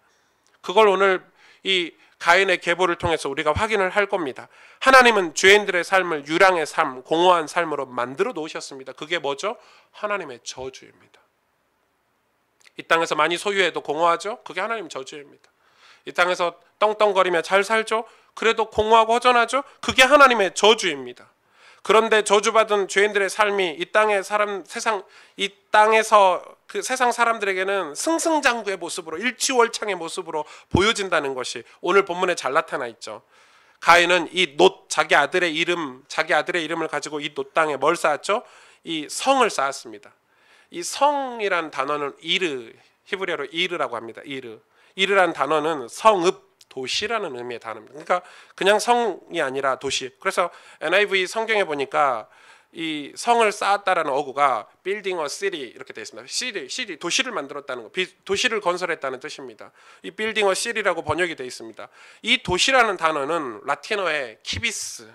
그걸 오늘 이 가인의 계보를 통해서 우리가 확인을 할 겁니다. 하나님은 죄인들의 삶을 유랑의 삶, 공허한 삶으로 만들어 놓으셨습니다. 그게 뭐죠? 하나님의 저주입니다. 이 땅에서 많이 소유해도 공허하죠? 그게 하나님 저주입니다. 이 땅에서 떵떵거리며 잘 살죠? 그래도 공허하고 허전하죠? 그게 하나님의 저주입니다. 그런데 저주받은 죄인들의 삶이 이 땅의 이 땅에서 그 세상 사람들에게는 승승장구의 모습으로 일취월창의 모습으로 보여진다는 것이 오늘 본문에 잘 나타나 있죠. 가인은 이 놋 자기 아들의 이름을 가지고 이 놋 땅에 뭘 쌓았죠? 이 성을 쌓았습니다. 이 성이란 단어는 이르, 히브리어로 이르라고 합니다. 이르란 단어는 성읍, 도시라는 의미의 단어입니다. 그러니까 그냥 성이 아니라 도시. 그래서 NIV 성경에 보니까 이 성을 쌓았다라는 어구가 building a city 이렇게 되어 있습니다. city 도시를 만들었다는 거, 도시를 건설했다는 뜻입니다. 이 building a city라고 번역이 되어 있습니다. 이 도시라는 단어는 라틴어의 키비스,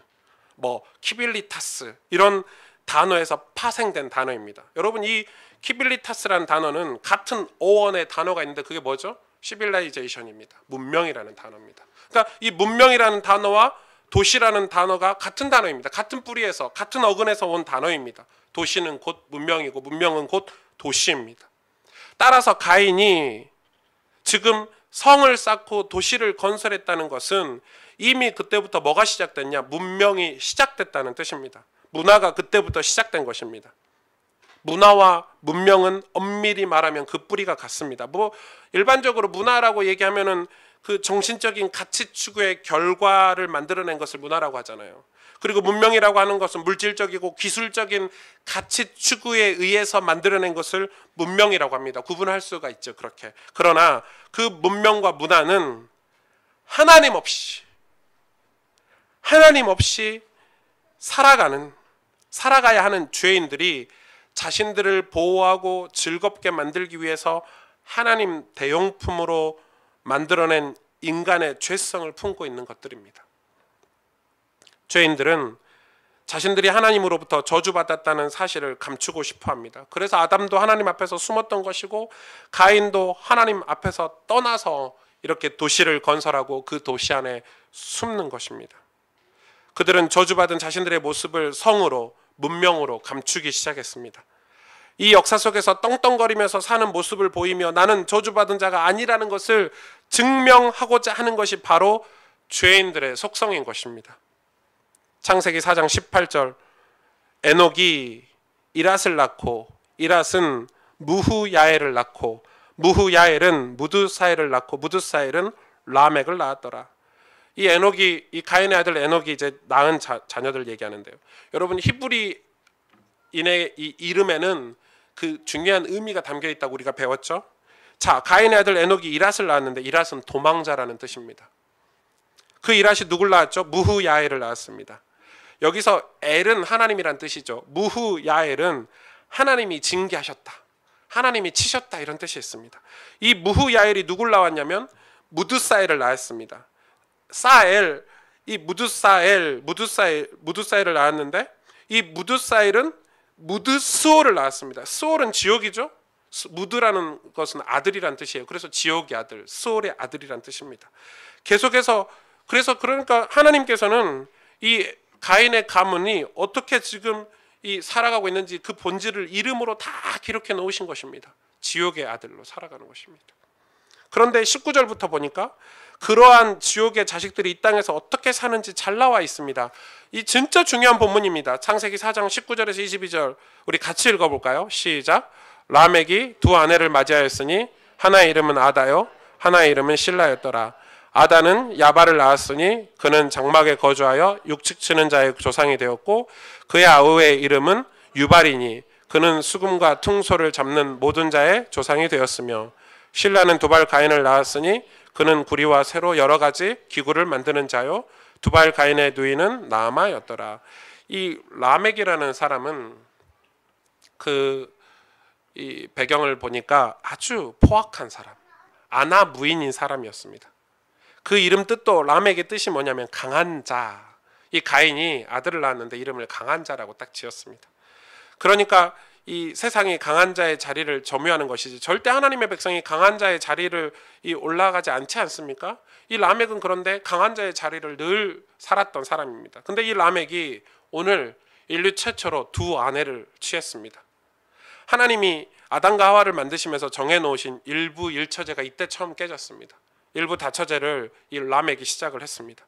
뭐 키빌리타스 이런 단어에서 파생된 단어입니다. 여러분 이 키빌리타스라는 단어는 같은 어원의 단어가 있는데 그게 뭐죠? 시빌라이제이션입니다. 문명이라는 단어입니다. 그러니까 이 문명이라는 단어와 도시라는 단어가 같은 단어입니다. 같은 뿌리에서 같은 어근에서 온 단어입니다. 도시는 곧 문명이고 문명은 곧 도시입니다. 따라서 가인이 지금 성을 쌓고 도시를 건설했다는 것은 이미 그때부터 뭐가 시작됐냐? 문명이 시작됐다는 뜻입니다. 문화가 그때부터 시작된 것입니다. 문화와 문명은 엄밀히 말하면 그 뿌리가 같습니다. 뭐 일반적으로 문화라고 얘기하면은 그 정신적인 가치 추구의 결과를 만들어낸 것을 문화라고 하잖아요. 그리고 문명이라고 하는 것은 물질적이고 기술적인 가치 추구에 의해서 만들어낸 것을 문명이라고 합니다. 구분할 수가 있죠. 그렇게. 그러나 그 문명과 문화는 하나님 없이 살아가야 하는 죄인들이 자신들을 보호하고 즐겁게 만들기 위해서 하나님 대용품으로 만들어낸 인간의 죄성을 품고 있는 것들입니다. 죄인들은 자신들이 하나님으로부터 저주받았다는 사실을 감추고 싶어합니다. 그래서 아담도 하나님 앞에서 숨었던 것이고 가인도 하나님 앞에서 떠나서 이렇게 도시를 건설하고 그 도시 안에 숨는 것입니다. 그들은 저주받은 자신들의 모습을 성으로 문명으로 감추기 시작했습니다. 이 역사 속에서 떵떵거리면서 사는 모습을 보이며 나는 저주받은 자가 아니라는 것을 증명하고자 하는 것이 바로 죄인들의 속성인 것입니다. 창세기 4장 18절 에녹이 이랏을 낳고 이랏은 무후야엘을 낳고 무후야엘은 무드사엘을 낳고 무드사엘은 라멕을 낳았더라. 이 에녹이 이 가인의 아들 에녹이 이제 낳은 자녀들 얘기하는데요. 여러분 히브리인의 이 이름에는 그 중요한 의미가 담겨 있다고 우리가 배웠죠. 자, 가인의 아들 에녹이 이랏을 낳았는데 이랏은 도망자라는 뜻입니다. 그 이랏이 누굴 낳았죠? 무후야엘을 낳았습니다. 여기서 엘은 하나님이란 뜻이죠. 무후야엘은 하나님이 징계하셨다, 하나님이 치셨다 이런 뜻이 있습니다. 이 무후야엘이 누굴 낳았냐면 무드사엘을 낳았습니다. 사엘, 이 무드사엘을 낳았는데 이 무드사엘은 무드스올을 낳았습니다. 스올은 지옥이죠. 무드라는 것은 아들이란 뜻이에요. 그래서 지옥의 아들, 스올의 아들이란 뜻입니다. 계속해서 그러니까 하나님께서는 이 가인의 가문이 어떻게 지금 이 살아가고 있는지 그 본질을 이름으로 다 기록해 놓으신 것입니다. 지옥의 아들로 살아가는 것입니다. 그런데 19절부터 보니까 그러한 지옥의 자식들이 이 땅에서 어떻게 사는지 잘 나와 있습니다. 이 진짜 중요한 본문입니다. 창세기 4장 19절에서 22절 우리 같이 읽어볼까요? 시작. 라멕이 두 아내를 맞이하였으니 하나의 이름은 아다요 하나의 이름은 실라였더라. 아다는 야발을 낳았으니 그는 장막에 거주하여 육축치는 자의 조상이 되었고 그의 아우의 이름은 유발이니 그는 수금과 퉁소를 잡는 모든 자의 조상이 되었으며 실라는 두발 가인을 낳았으니 그는 구리와 쇠로 여러 가지 기구를 만드는 자요 두발 가인의 누이는 나아마였더라. 이 라멕이라는 사람은 이 배경을 보니까 아주 포악한 사람, 아나 무인인 사람이었습니다. 그 이름 뜻도 라멕의 뜻이 뭐냐면 강한 자. 이 가인이 아들을 낳았는데 이름을 강한 자라고 딱 지었습니다. 그러니까 이 세상이 강한 자의 자리를 점유하는 것이지 절대 하나님의 백성이 강한 자의 자리를 올라가지 않지 않습니까? 이 라멕은 그런데 강한 자의 자리를 늘 살았던 사람입니다. 근데 이 라멕이 오늘 인류 최초로 두 아내를 취했습니다. 하나님이 아담과 하와를 만드시면서 정해놓으신 일부 일처제가 이때 처음 깨졌습니다. 일부 다처제를 이 라멕이 시작을 했습니다.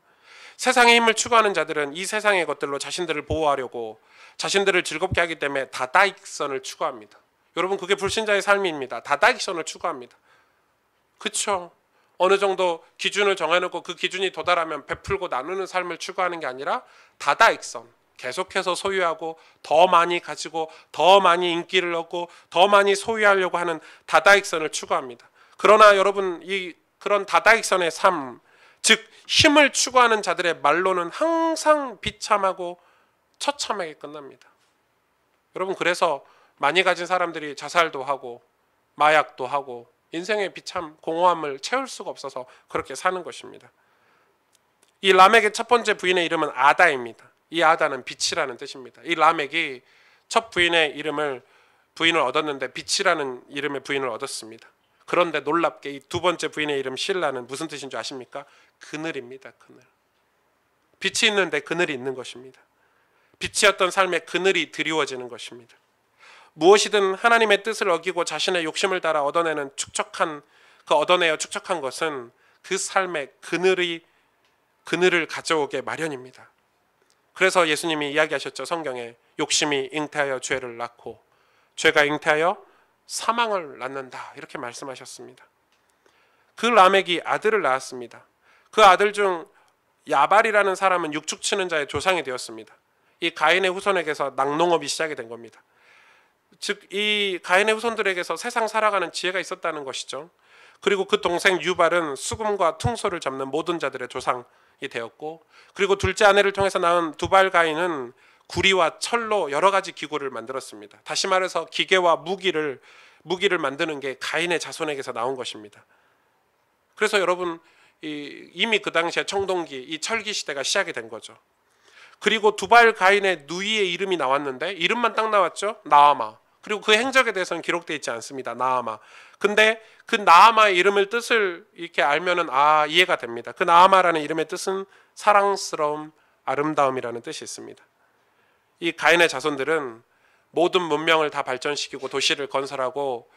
세상의 힘을 추구하는 자들은 이 세상의 것들로 자신들을 보호하려고 자신들을 즐겁게 하기 때문에 다다익선을 추구합니다. 여러분 그게 불신자의 삶입니다. 다다익선을 추구합니다. 그렇죠? 어느 정도 기준을 정해놓고 그 기준이 도달하면 베풀고 나누는 삶을 추구하는 게 아니라 다다익선, 계속해서 소유하고 더 많이 가지고 더 많이 인기를 얻고 더 많이 소유하려고 하는 다다익선을 추구합니다. 그러나 여러분 그런 다다익선의 삶, 즉 힘을 추구하는 자들의 말로는 항상 비참하고 처참하게 끝납니다. 여러분, 그래서 많이 가진 사람들이 자살도 하고 마약도 하고 인생의 비참 공허함을 채울 수가 없어서 그렇게 사는 것입니다. 이 라멕의 첫 번째 부인의 이름은 아다입니다. 이 아다는 빛이라는 뜻입니다. 이 라멕이 첫 부인의 부인을 얻었는데 빛이라는 이름의 부인을 얻었습니다. 그런데 놀랍게 이 두 번째 부인의 이름 실라는 무슨 뜻인 줄 아십니까? 그늘입니다. 그늘. 빛이 있는데 그늘이 있는 것입니다. 빛이었던 삶에 그늘이 드리워지는 것입니다. 무엇이든 하나님의 뜻을 어기고 자신의 욕심을 따라 얻어내어 축적한 것은 그 삶의 그늘을 가져오게 마련입니다. 그래서 예수님이 이야기하셨죠. 성경에 욕심이 잉태하여 죄를 낳고 죄가 잉태하여 사망을 낳는다, 이렇게 말씀하셨습니다. 그 라멕이 아들을 낳았습니다. 그 아들 중 야발이라는 사람은 육축 치는 자의 조상이 되었습니다. 이 가인의 후손에게서 낙농업이 시작이 된 겁니다. 즉 이 가인의 후손들에게서 세상 살아가는 지혜가 있었다는 것이죠. 그리고 그 동생 유발은 수금과 퉁소를 잡는 모든 자들의 조상이 되었고, 그리고 둘째 아내를 통해서 낳은 두발 가인은 구리와 철로 여러 가지 기구를 만들었습니다. 다시 말해서 기계와 무기를 만드는 게 가인의 자손에게서 나온 것입니다. 그래서 여러분, 이미 그 당시에 청동기, 이 철기 시대가 시작이 된 거죠. 그리고 두발 가인의 누이의 이름이 나왔는데 이름만 딱 나왔죠. 나아마. 그리고 그 행적에 대해서는 기록되어 있지 않습니다. 나아마. 근데 그 나아마의 이름을 뜻을 이렇게 알면은 이해가 됩니다. 그 나아마라는 이름의 뜻은 사랑스러움, 아름다움이라는 뜻이 있습니다. 이 가인의 자손들은 모든 문명을 다 발전시키고 도시를 건설하고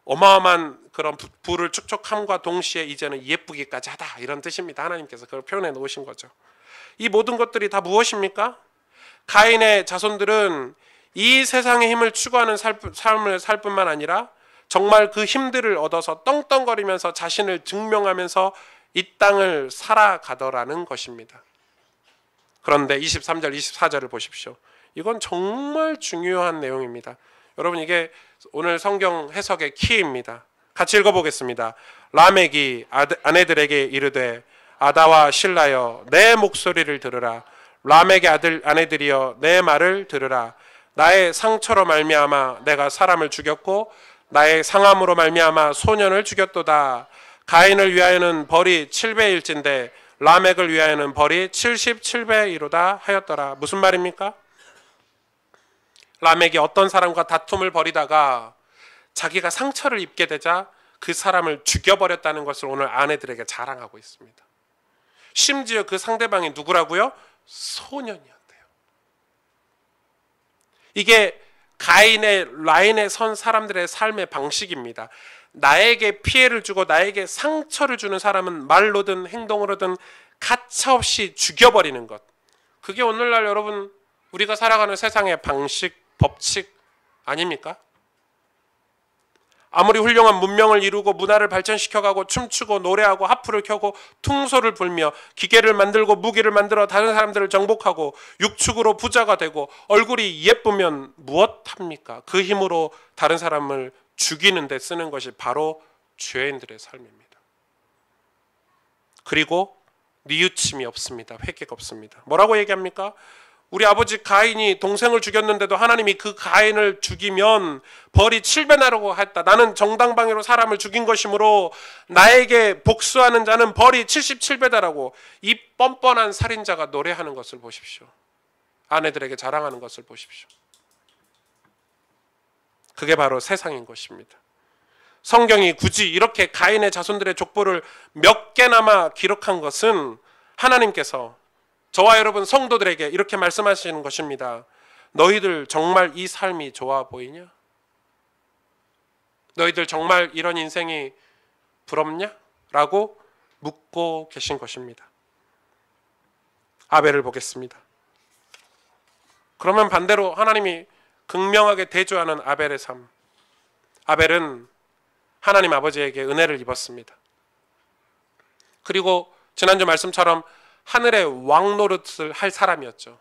어마어마한 그런 부를 축적함과 동시에 이제는 예쁘기까지 하다, 이런 뜻입니다. 하나님께서 그걸 표현해 놓으신 거죠. 이 모든 것들이 다 무엇입니까? 가인의 자손들은 이 세상의 힘을 추구하는 삶을 살 뿐만 아니라 정말 그 힘들을 얻어서 떵떵거리면서 자신을 증명하면서 이 땅을 살아가더라는 것입니다. 그런데 23절, 24절을 보십시오. 이건 정말 중요한 내용입니다. 여러분, 이게 오늘 성경 해석의 키입니다. 같이 읽어보겠습니다. 라멕이 아내들에게 이르되 아다와 실라여 내 목소리를 들으라. 라멕의 아내들이여 내 말을 들으라. 나의 상처로 말미암아 내가 사람을 죽였고 나의 상함으로 말미암아 소년을 죽였도다. 가인을 위하여는 벌이 7배일진데 라멕을 위하여는 벌이 77배이로다 하였더라. 무슨 말입니까? 라멕이 어떤 사람과 다툼을 벌이다가 자기가 상처를 입게 되자 그 사람을 죽여버렸다는 것을 오늘 아내들에게 자랑하고 있습니다. 심지어 그 상대방이 누구라고요? 소년이었대요. 이게 가인의 라인에 선 사람들의 삶의 방식입니다. 나에게 피해를 주고 나에게 상처를 주는 사람은 말로든 행동으로든 가차없이 죽여버리는 것. 그게 오늘날 여러분 우리가 살아가는 세상의 방식, 법칙 아닙니까? 아무리 훌륭한 문명을 이루고 문화를 발전시켜가고 춤추고 노래하고 하프를 켜고 퉁소를 불며 기계를 만들고 무기를 만들어 다른 사람들을 정복하고 육축으로 부자가 되고 얼굴이 예쁘면 무엇합니까? 그 힘으로 다른 사람을 죽이는 데 쓰는 것이 바로 죄인들의 삶입니다. 그리고 뉘우침이 없습니다. 회개가 없습니다. 뭐라고 얘기합니까? 우리 아버지 가인이 동생을 죽였는데도 하나님이 그 가인을 죽이면 벌이 7배 나라고 했다. 나는 정당방위로 사람을 죽인 것이므로 나에게 복수하는 자는 벌이 77배다라고 이 뻔뻔한 살인자가 노래하는 것을 보십시오. 아내들에게 자랑하는 것을 보십시오. 그게 바로 세상인 것입니다. 성경이 굳이 이렇게 가인의 자손들의 족보를 몇 개나마 기록한 것은 하나님께서 저와 여러분 성도들에게 이렇게 말씀하시는 것입니다. 너희들 정말 이 삶이 좋아 보이냐? 너희들 정말 이런 인생이 부럽냐? 라고 묻고 계신 것입니다. 아벨을 보겠습니다. 그러면 반대로 하나님이 극명하게 대조하는 아벨의 삶. 아벨은 하나님 아버지에게 은혜를 입었습니다. 그리고 지난주 말씀처럼 하늘의 왕 노릇을 할 사람이었죠.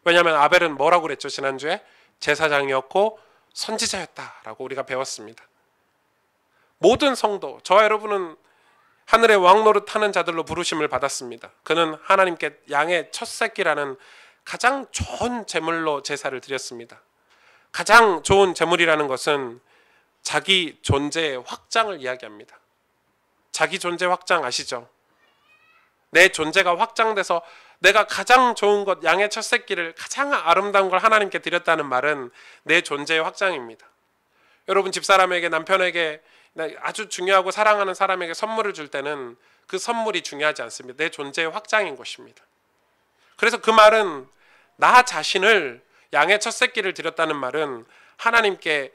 왜냐하면 아벨은 뭐라고 그랬죠? 지난주에 제사장이었고 선지자였다라고 우리가 배웠습니다. 모든 성도, 저와 여러분은 하늘의 왕 노릇하는 자들로 부르심을 받았습니다. 그는 하나님께 양의 첫 새끼라는 가장 좋은 제물로 제사를 드렸습니다. 가장 좋은 제물이라는 것은 자기 존재의 확장을 이야기합니다. 자기 존재 확장 아시죠? 내 존재가 확장돼서 내가 가장 좋은 것, 양의 첫 새끼를 가장 아름다운 걸 하나님께 드렸다는 말은 내 존재의 확장입니다. 여러분, 집사람에게, 남편에게, 아주 중요하고 사랑하는 사람에게 선물을 줄 때는 그 선물이 중요하지 않습니다. 내 존재의 확장인 것입니다. 그래서 그 말은 나 자신을, 양의 첫 새끼를 드렸다는 말은 하나님께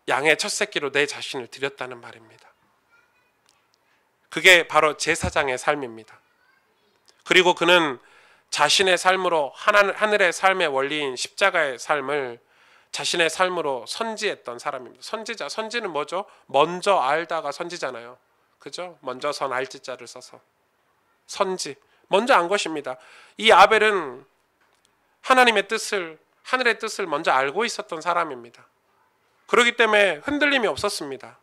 양의 첫 새끼로 내 자신을 드렸다는 말입니다. 그게 바로 제사장의 삶입니다. 그리고 그는 자신의 삶으로 하늘의 삶의 원리인 십자가의 삶을 자신의 삶으로 선지했던 사람입니다. 선지자, 선지는 뭐죠? 먼저 알다가 선지잖아요. 그죠? 먼저 선 알지자를 써서 선지, 먼저 안 것입니다. 이 아벨은 하나님의 뜻을, 하늘의 뜻을 먼저 알고 있었던 사람입니다. 그렇기 때문에 흔들림이 없었습니다.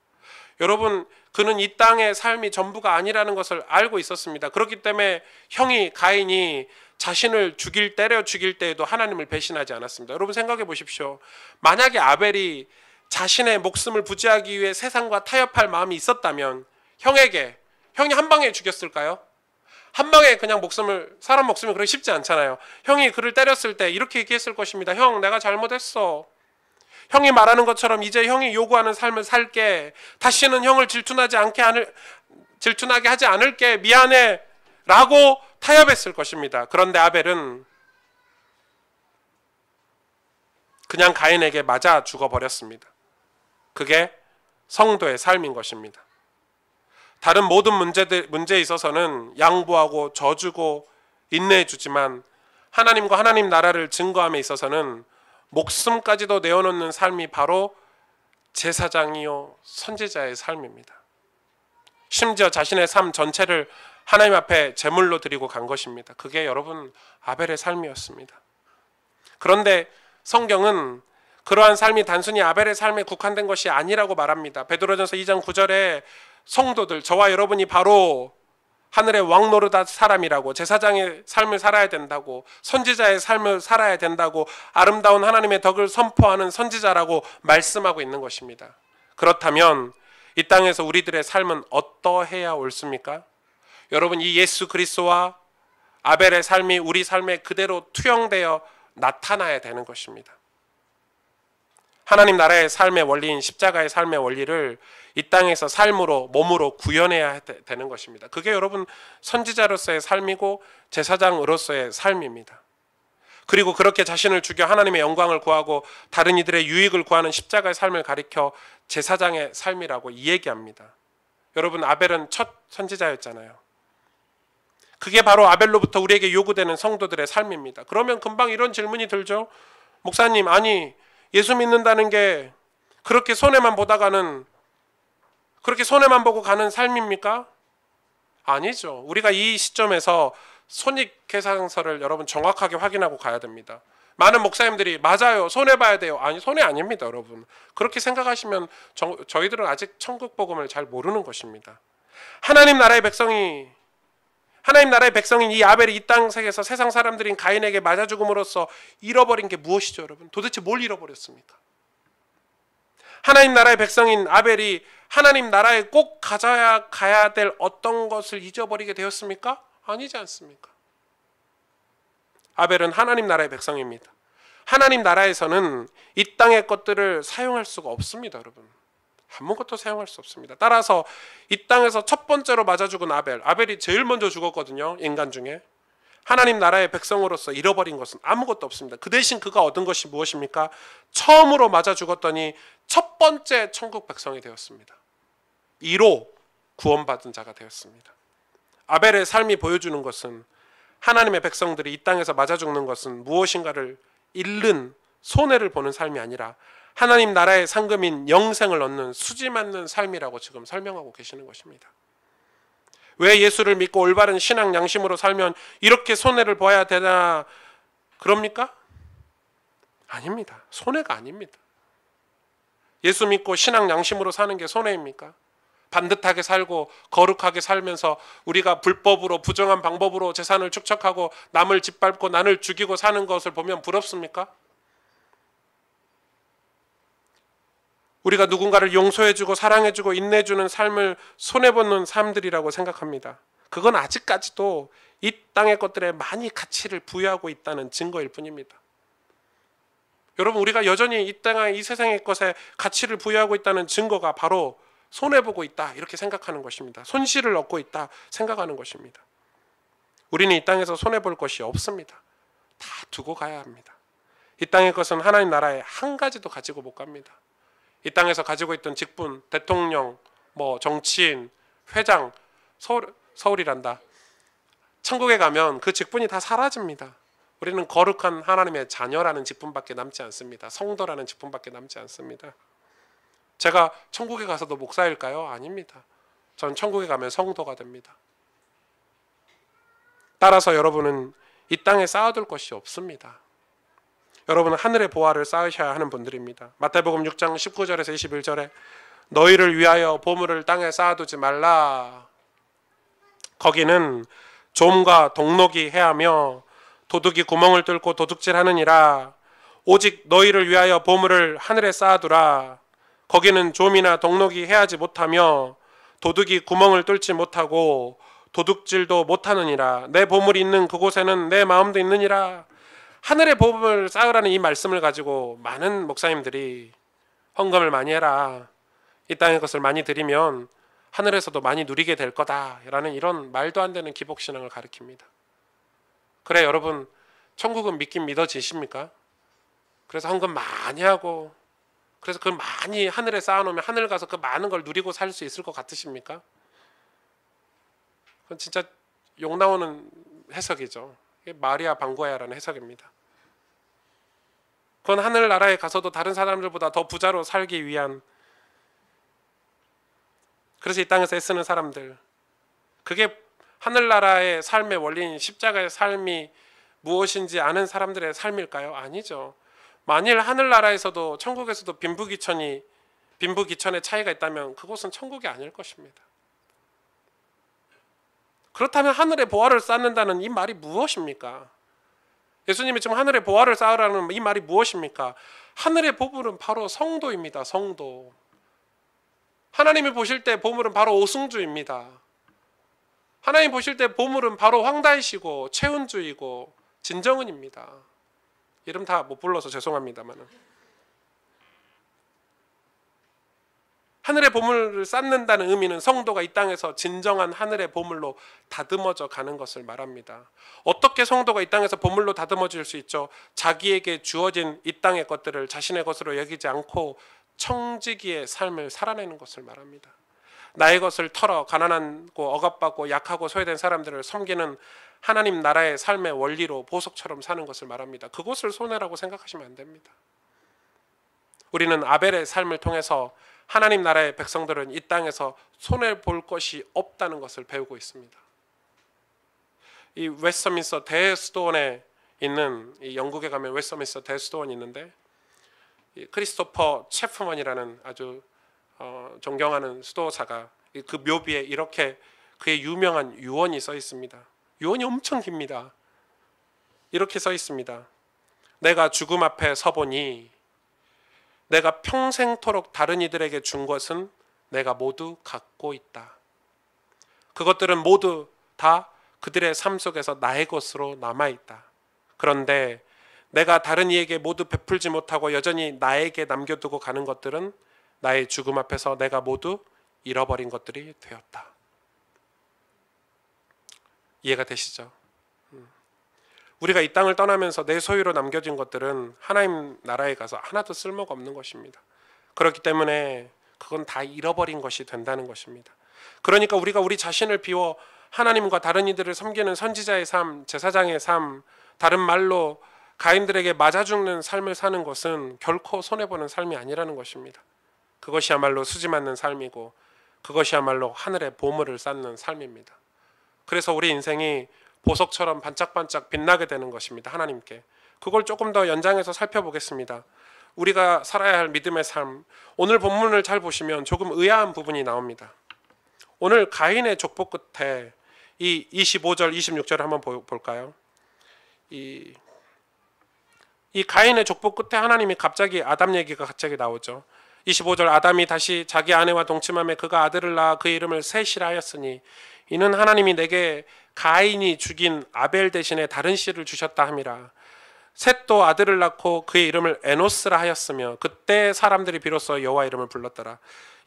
여러분, 그는 이 땅의 삶이 전부가 아니라는 것을 알고 있었습니다. 그렇기 때문에 형이 가인이 자신을 때려 죽일 때에도 하나님을 배신하지 않았습니다. 여러분 생각해 보십시오. 만약에 아벨이 자신의 목숨을 부지하기 위해 세상과 타협할 마음이 있었다면 형이 한 방에 죽였을까요? 한 방에 그냥 사람 목숨이 그렇게 쉽지 않잖아요. 형이 그를 때렸을 때 이렇게 얘기했을 것입니다. 형, 내가 잘못했어. 형이 말하는 것처럼 이제 형이 요구하는 삶을 살게. 다시는 형을 질투나게 하지 않을게. 미안해. 라고 타협했을 것입니다. 그런데 아벨은 그냥 가인에게 맞아 죽어버렸습니다. 그게 성도의 삶인 것입니다. 다른 모든 문제에 있어서는 양보하고 져주고 인내해주지만 하나님과 하나님 나라를 증거함에 있어서는 목숨까지도 내어놓는 삶이 바로 제사장이요 선지자의 삶입니다. 심지어 자신의 삶 전체를 하나님 앞에 제물로 드리고 간 것입니다. 그게 여러분 아벨의 삶이었습니다. 그런데 성경은 그러한 삶이 단순히 아벨의 삶에 국한된 것이 아니라고 말합니다. 베드로전서 2장 9절에 성도들, 저와 여러분이 바로 하늘의 왕노릇한 사람이라고, 제사장의 삶을 살아야 된다고, 선지자의 삶을 살아야 된다고, 아름다운 하나님의 덕을 선포하는 선지자라고 말씀하고 있는 것입니다. 그렇다면 이 땅에서 우리들의 삶은 어떠해야 옳습니까? 여러분, 이 예수 그리스도와 아벨의 삶이 우리 삶에 그대로 투영되어 나타나야 되는 것입니다. 하나님 나라의 삶의 원리인 십자가의 삶의 원리를 이 땅에서 삶으로, 몸으로 구현해야 되는 것입니다. 그게 여러분 선지자로서의 삶이고 제사장으로서의 삶입니다. 그리고 그렇게 자신을 죽여 하나님의 영광을 구하고 다른 이들의 유익을 구하는 십자가의 삶을 가리켜 제사장의 삶이라고 이 얘기합니다. 여러분, 아벨은 첫 선지자였잖아요. 그게 바로 아벨로부터 우리에게 요구되는 성도들의 삶입니다. 그러면 금방 이런 질문이 들죠. 목사님, 아니 예수 믿는다는 게 그렇게 손해만 보고 가는 삶입니까? 아니죠. 우리가 이 시점에서 손익계산서를 여러분 정확하게 확인하고 가야 됩니다. 많은 목사님들이 맞아요, 손해봐야 돼요. 아니, 손해 아닙니다. 여러분, 그렇게 생각하시면 저희들은 아직 천국 복음을 잘 모르는 것입니다. 하나님 나라의 백성인 이 아벨이 이 땅에서 세상 사람들인 가인에게 맞아 죽음으로써 잃어버린 게 무엇이죠? 여러분, 도대체 뭘 잃어버렸습니까? 하나님 나라의 백성인 아벨이 하나님 나라에 꼭 가야 될 어떤 것을 잊어버리게 되었습니까? 아니지 않습니까? 아벨은 하나님 나라의 백성입니다. 하나님 나라에서는 이 땅의 것들을 사용할 수가 없습니다. 여러분, 아무것도 사용할 수 없습니다. 따라서 이 땅에서 첫 번째로 맞아 죽은 아벨이 제일 먼저 죽었거든요. 인간 중에. 하나님 나라의 백성으로서 잃어버린 것은 아무것도 없습니다. 그 대신 그가 얻은 것이 무엇입니까? 처음으로 맞아 죽었더니 첫 번째 천국 백성이 되었습니다. 2로 구원받은 자가 되었습니다. 아벨의 삶이 보여주는 것은 하나님의 백성들이 이 땅에서 맞아 죽는 것은 무엇인가를 잃는, 손해를 보는 삶이 아니라 하나님 나라의 상금인 영생을 얻는 수지 맞는 삶이라고 지금 설명하고 계시는 것입니다. 왜 예수를 믿고 올바른 신앙 양심으로 살면 이렇게 손해를 봐야 되나 그럽니까? 아닙니다. 손해가 아닙니다. 예수 믿고 신앙 양심으로 사는 게 손해입니까? 반듯하게 살고 거룩하게 살면서 우리가 불법으로, 부정한 방법으로 재산을 축적하고 남을 짓밟고 남을 죽이고 사는 것을 보면 부럽습니까? 우리가 누군가를 용서해주고 사랑해주고 인내해주는 삶을 손해보는 삶들이라고 생각합니다. 그건 아직까지도 이 땅의 것들에 많이 가치를 부여하고 있다는 증거일 뿐입니다. 여러분, 우리가 여전히 이 땅의 이 세상의 것에 가치를 부여하고 있다는 증거가 바로 손해보고 있다 이렇게 생각하는 것입니다. 손실을 얻고 있다 생각하는 것입니다. 우리는 이 땅에서 손해볼 것이 없습니다. 다 두고 가야 합니다. 이 땅의 것은 하나님 나라에 한 가지도 가지고 못 갑니다. 이 땅에서 가지고 있던 직분, 대통령, 정치인, 회장, 서울이란다. 천국에 가면 그 직분이 다 사라집니다. 우리는 거룩한 하나님의 자녀라는 직분밖에 남지 않습니다. 성도라는 직분밖에 남지 않습니다. 제가 천국에 가서도 목사일까요? 아닙니다. 전 천국에 가면 성도가 됩니다. 따라서 여러분은 이 땅에 쌓아둘 것이 없습니다. 여러분은 하늘의 보화를 쌓으셔야 하는 분들입니다. 마태복음 6장 19절에서 21절에 너희를 위하여 보물을 땅에 쌓아두지 말라. 거기는 좀과 동록이 해하며 도둑이 구멍을 뚫고 도둑질하느니라. 오직 너희를 위하여 보물을 하늘에 쌓아두라. 거기는 좀이나 동록이 해하지 못하며 도둑이 구멍을 뚫지 못하고 도둑질도 못하느니라. 내 보물이 있는 그곳에는 내 마음도 있느니라. 하늘의 보물을 쌓으라는 이 말씀을 가지고 많은 목사님들이 헌금을 많이 해라, 이 땅의 것을 많이 드리면 하늘에서도 많이 누리게 될 거다라는 이런 말도 안 되는 기복신앙을 가르칩니다. 그래, 여러분, 천국은 믿긴 믿어지십니까? 그래서 헌금 많이 하고 그래서 그걸 많이 하늘에 쌓아놓으면 하늘 가서 그 많은 걸 누리고 살 수 있을 것 같으십니까? 그건 진짜 욕 나오는 해석이죠. 이게 마리아 방구야라는 해석입니다. 그건 하늘나라에 가서도 다른 사람들보다 더 부자로 살기 위한, 그래서 이 땅에서 애쓰는 사람들, 그게 하늘나라의 삶의 원리인 십자가의 삶이 무엇인지 아는 사람들의 삶일까요? 아니죠. 만일 하늘나라에서도 천국에서도 빈부귀천의 차이가 있다면 그곳은 천국이 아닐 것입니다. 그렇다면 하늘의 보화를 쌓는다는 이 말이 무엇입니까? 예수님이 지금 하늘의 보화를 쌓으라는 이 말이 무엇입니까? 하늘의 보물은 바로 성도입니다. 성도. 하나님이 보실 때 보물은 바로 오승주입니다. 하나님 보실 때 보물은 바로 황다이시고 최은주이고 진정은입니다. 이름 다 못 불러서 죄송합니다만, 하늘의 보물을 쌓는다는 의미는 성도가 이 땅에서 진정한 하늘의 보물로 다듬어져 가는 것을 말합니다. 어떻게 성도가 이 땅에서 보물로 다듬어질 수 있죠? 자기에게 주어진 이 땅의 것들을 자신의 것으로 여기지 않고 청지기의 삶을 살아내는 것을 말합니다. 나의 것을 털어 가난하고 억압받고 약하고 소외된 사람들을 섬기는 하나님 나라의 삶의 원리로 보석처럼 사는 것을 말합니다. 그것을 손해라고 생각하시면 안 됩니다. 우리는 아벨의 삶을 통해서 하나님 나라의 백성들은 이 땅에서 손해볼 것이 없다는 것을 배우고 있습니다. 이 웨스트민스터 대수도원에 있는, 이 영국에 가면 웨스트민스터 대수도원이 있는데, 이 크리스토퍼 체프먼이라는 아주 존경하는 수도사가 그 묘비에 이렇게 그의 유명한 유언이 써 있습니다. 유언이 엄청 깁니다. 이렇게 써 있습니다. 내가 죽음 앞에 서보니 내가 평생토록 다른 이들에게 준 것은 내가 모두 갖고 있다. 그것들은 모두 다 그들의 삶 속에서 나의 것으로 남아있다. 그런데 내가 다른 이에게 모두 베풀지 못하고 여전히 나에게 남겨두고 가는 것들은 나의 죽음 앞에서 내가 모두 잃어버린 것들이 되었다. 이해가 되시죠? 우리가 이 땅을 떠나면서 내 소유로 남겨진 것들은 하나님 나라에 가서 하나도 쓸모가 없는 것입니다. 그렇기 때문에 그건 다 잃어버린 것이 된다는 것입니다. 그러니까 우리가 우리 자신을 비워 하나님과 다른 이들을 섬기는 선지자의 삶, 제사장의 삶, 다른 말로 가인들에게 맞아 죽는 삶을 사는 것은 결코 손해보는 삶이 아니라는 것입니다. 그것이야말로 수지 맞는 삶이고 그것이야말로 하늘의 보물을 쌓는 삶입니다. 그래서 우리 인생이 보석처럼 반짝반짝 빛나게 되는 것입니다. 하나님께. 그걸 조금 더 연장해서 살펴보겠습니다. 우리가 살아야 할 믿음의 삶, 오늘 본문을 잘 보시면 조금 의아한 부분이 나옵니다. 오늘 가인의 족보 끝에 이 25절, 26절을 한번 볼까요? 이 가인의 족보 끝에 하나님이 갑자기 아담 얘기가 갑자기 나오죠. 25절 아담이 다시 자기 아내와 동침함에 그가 아들을 낳아 그 이름을 셋이라 하였으니 이는 하나님이 내게 가인이 죽인 아벨 대신에 다른 씨를 주셨다 함이라. 셋도 아들을 낳고 그의 이름을 에노스라 하였으며 그때 사람들이 비로소 여호와 이름을 불렀더라.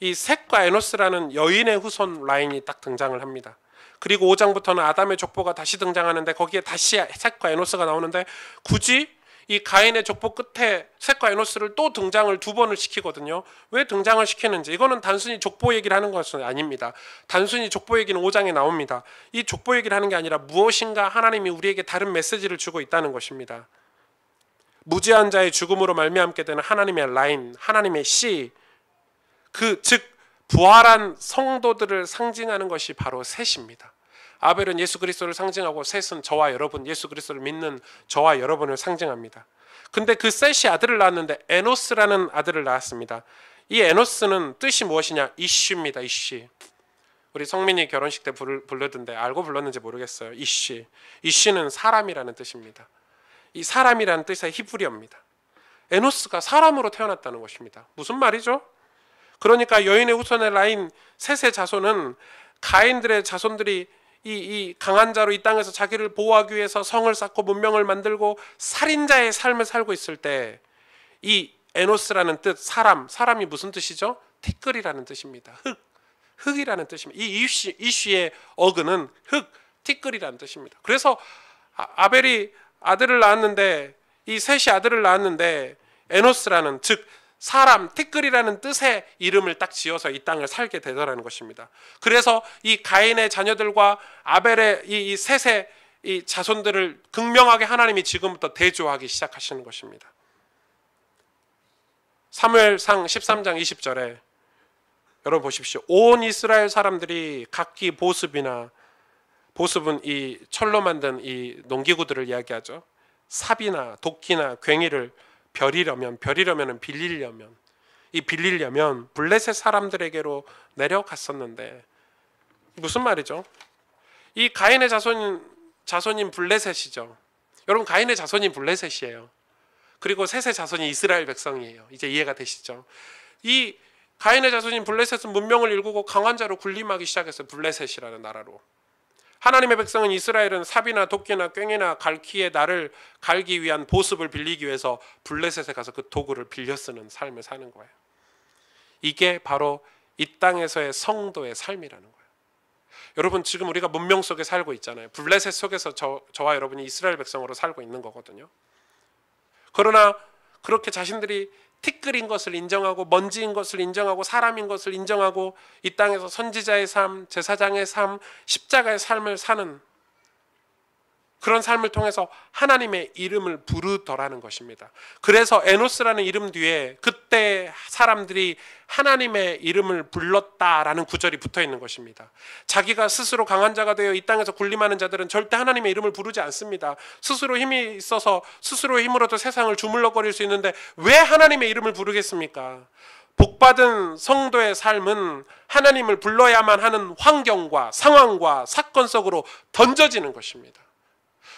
이 셋과 에노스라는 여인의 후손 라인이 딱 등장을 합니다. 그리고 5장부터는 아담의 족보가 다시 등장하는데 거기에 다시 셋과 에노스가 나오는데 굳이 이 가인의 족보 끝에 셋과 에노스를 또 등장을 2번을 시키거든요. 왜 등장을 시키는지, 이거는 단순히 족보 얘기를 하는 것은 아닙니다. 단순히 족보 얘기는 5장에 나옵니다. 이 족보 얘기를 하는 게 아니라 무엇인가 하나님이 우리에게 다른 메시지를 주고 있다는 것입니다. 무지한 자의 죽음으로 말미암게 되는 하나님의 라인, 하나님의 씨, 즉 부활한 성도들을 상징하는 것이 바로 셋입니다. 아벨은 예수 그리스도를 상징하고 셋은 저와 여러분, 예수 그리스도를 믿는 저와 여러분을 상징합니다. 근데 그 셋이 아들을 낳았는데 에노스라는 아들을 낳았습니다. 이 에노스는 뜻이 무엇이냐? 이슈입니다. 이슈. 우리 성민이 결혼식 때 부르던데 알고 불렀는지 모르겠어요. 이슈. 이슈는 사람이라는 뜻입니다. 이 사람이라는 뜻의 히브리어입니다. 에노스가 사람으로 태어났다는 것입니다. 무슨 말이죠? 그러니까 여인의 후손의 라인 셋의 자손은 가인들의 자손들이 이 강한 자로 이 땅에서 자기를 보호하기 위해서 성을 쌓고 문명을 만들고 살인자의 삶을 살고 있을 때 이 에노스라는 뜻, 사람이 무슨 뜻이죠? 티끌이라는 뜻입니다. 흙이라는 뜻입니다. 이 이슈의 어근은 흙, 티끌이라는 뜻입니다. 그래서 아벨이 아들을 낳았는데, 이 셋이 아들을 낳았는데 에노스라는, 즉 사람, 티끌이라는 뜻의 이름을 딱 지어서 이 땅을 살게 되더라는 것입니다. 그래서 이 가인의 자녀들과 아벨의 이 셋의 이 자손들을 극명하게 하나님이 지금부터 대조하기 시작하시는 것입니다. 사무엘상 13장 20절에 여러분 보십시오. 온 이스라엘 사람들이 각기 보습은 이 철로 만든 이 농기구들을 이야기하죠. 삽이나 도끼나 괭이를 빌리려면 블레셋 사람들에게로 내려갔었는데, 무슨 말이죠? 이 가인의 자손인 블레셋이죠. 여러분, 가인의 자손인 블레셋이에요. 그리고 셋의 자손이 이스라엘 백성이에요. 이제 이해가 되시죠? 이 가인의 자손인 블레셋은 문명을 일구고 강한 자로 군림하기 시작했어요. 블레셋이라는 나라로. 하나님의 백성은 이스라엘은 삽이나 도끼나 괭이나 갈퀴의 날을 갈기 위한 보습을 빌리기 위해서 블레셋에 가서 그 도구를 빌려 쓰는 삶을 사는 거예요. 이게 바로 이 땅에서의 성도의 삶이라는 거예요. 여러분, 지금 우리가 문명 속에 살고 있잖아요. 블레셋 속에서 저와 여러분이 이스라엘 백성으로 살고 있는 거거든요. 그러나 그렇게 자신들이 티끌인 것을 인정하고 먼지인 것을 인정하고 사람인 것을 인정하고 이 땅에서 선지자의 삶, 제사장의 삶, 십자가의 삶을 사는 그런 삶을 통해서 하나님의 이름을 부르더라는 것입니다. 그래서 에노스라는 이름 뒤에 그때 사람들이 하나님의 이름을 불렀다라는 구절이 붙어 있는 것입니다. 자기가 스스로 강한 자가 되어 이 땅에서 군림하는 자들은 절대 하나님의 이름을 부르지 않습니다. 스스로 힘이 있어서 스스로의 힘으로도 세상을 주물럭거릴 수 있는데 왜 하나님의 이름을 부르겠습니까? 복받은 성도의 삶은 하나님을 불러야만 하는 환경과 상황과 사건 속으로 던져지는 것입니다.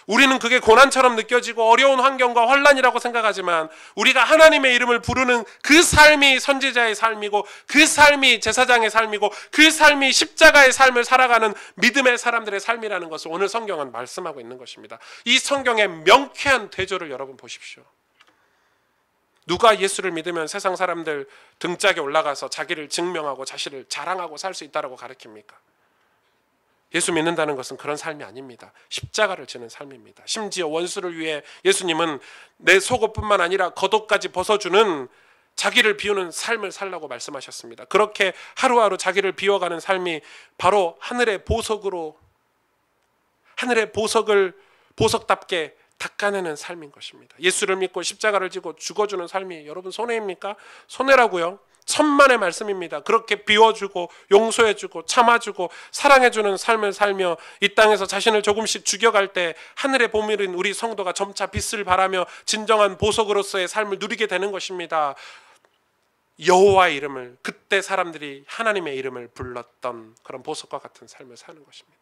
우리는 그게 고난처럼 느껴지고 어려운 환경과 환난이라고 생각하지만 우리가 하나님의 이름을 부르는 그 삶이 선지자의 삶이고 그 삶이 제사장의 삶이고 그 삶이 십자가의 삶을 살아가는 믿음의 사람들의 삶이라는 것을 오늘 성경은 말씀하고 있는 것입니다. 이 성경의 명쾌한 대조를 여러분 보십시오. 누가 예수를 믿으면 세상 사람들 등짝에 올라가서 자기를 증명하고 자신을 자랑하고 살 수 있다고 가르칩니까? 예수 믿는다는 것은 그런 삶이 아닙니다. 십자가를 지는 삶입니다. 심지어 원수를 위해 예수님은 내 속옷뿐만 아니라 겉옷까지 벗어주는 자기를 비우는 삶을 살라고 말씀하셨습니다. 그렇게 하루하루 자기를 비워가는 삶이 바로 하늘의 보석을 보석답게 닦아내는 삶인 것입니다. 예수를 믿고 십자가를 지고 죽어주는 삶이 여러분 손해입니까? 손해라고요. 천만의 말씀입니다. 그렇게 비워주고 용서해주고 참아주고 사랑해주는 삶을 살며 이 땅에서 자신을 조금씩 죽여갈 때 하늘의 보물인 우리 성도가 점차 빛을 발하며 진정한 보석으로서의 삶을 누리게 되는 것입니다. 여호와의 이름을, 그때 사람들이 하나님의 이름을 불렀던 그런 보석과 같은 삶을 사는 것입니다.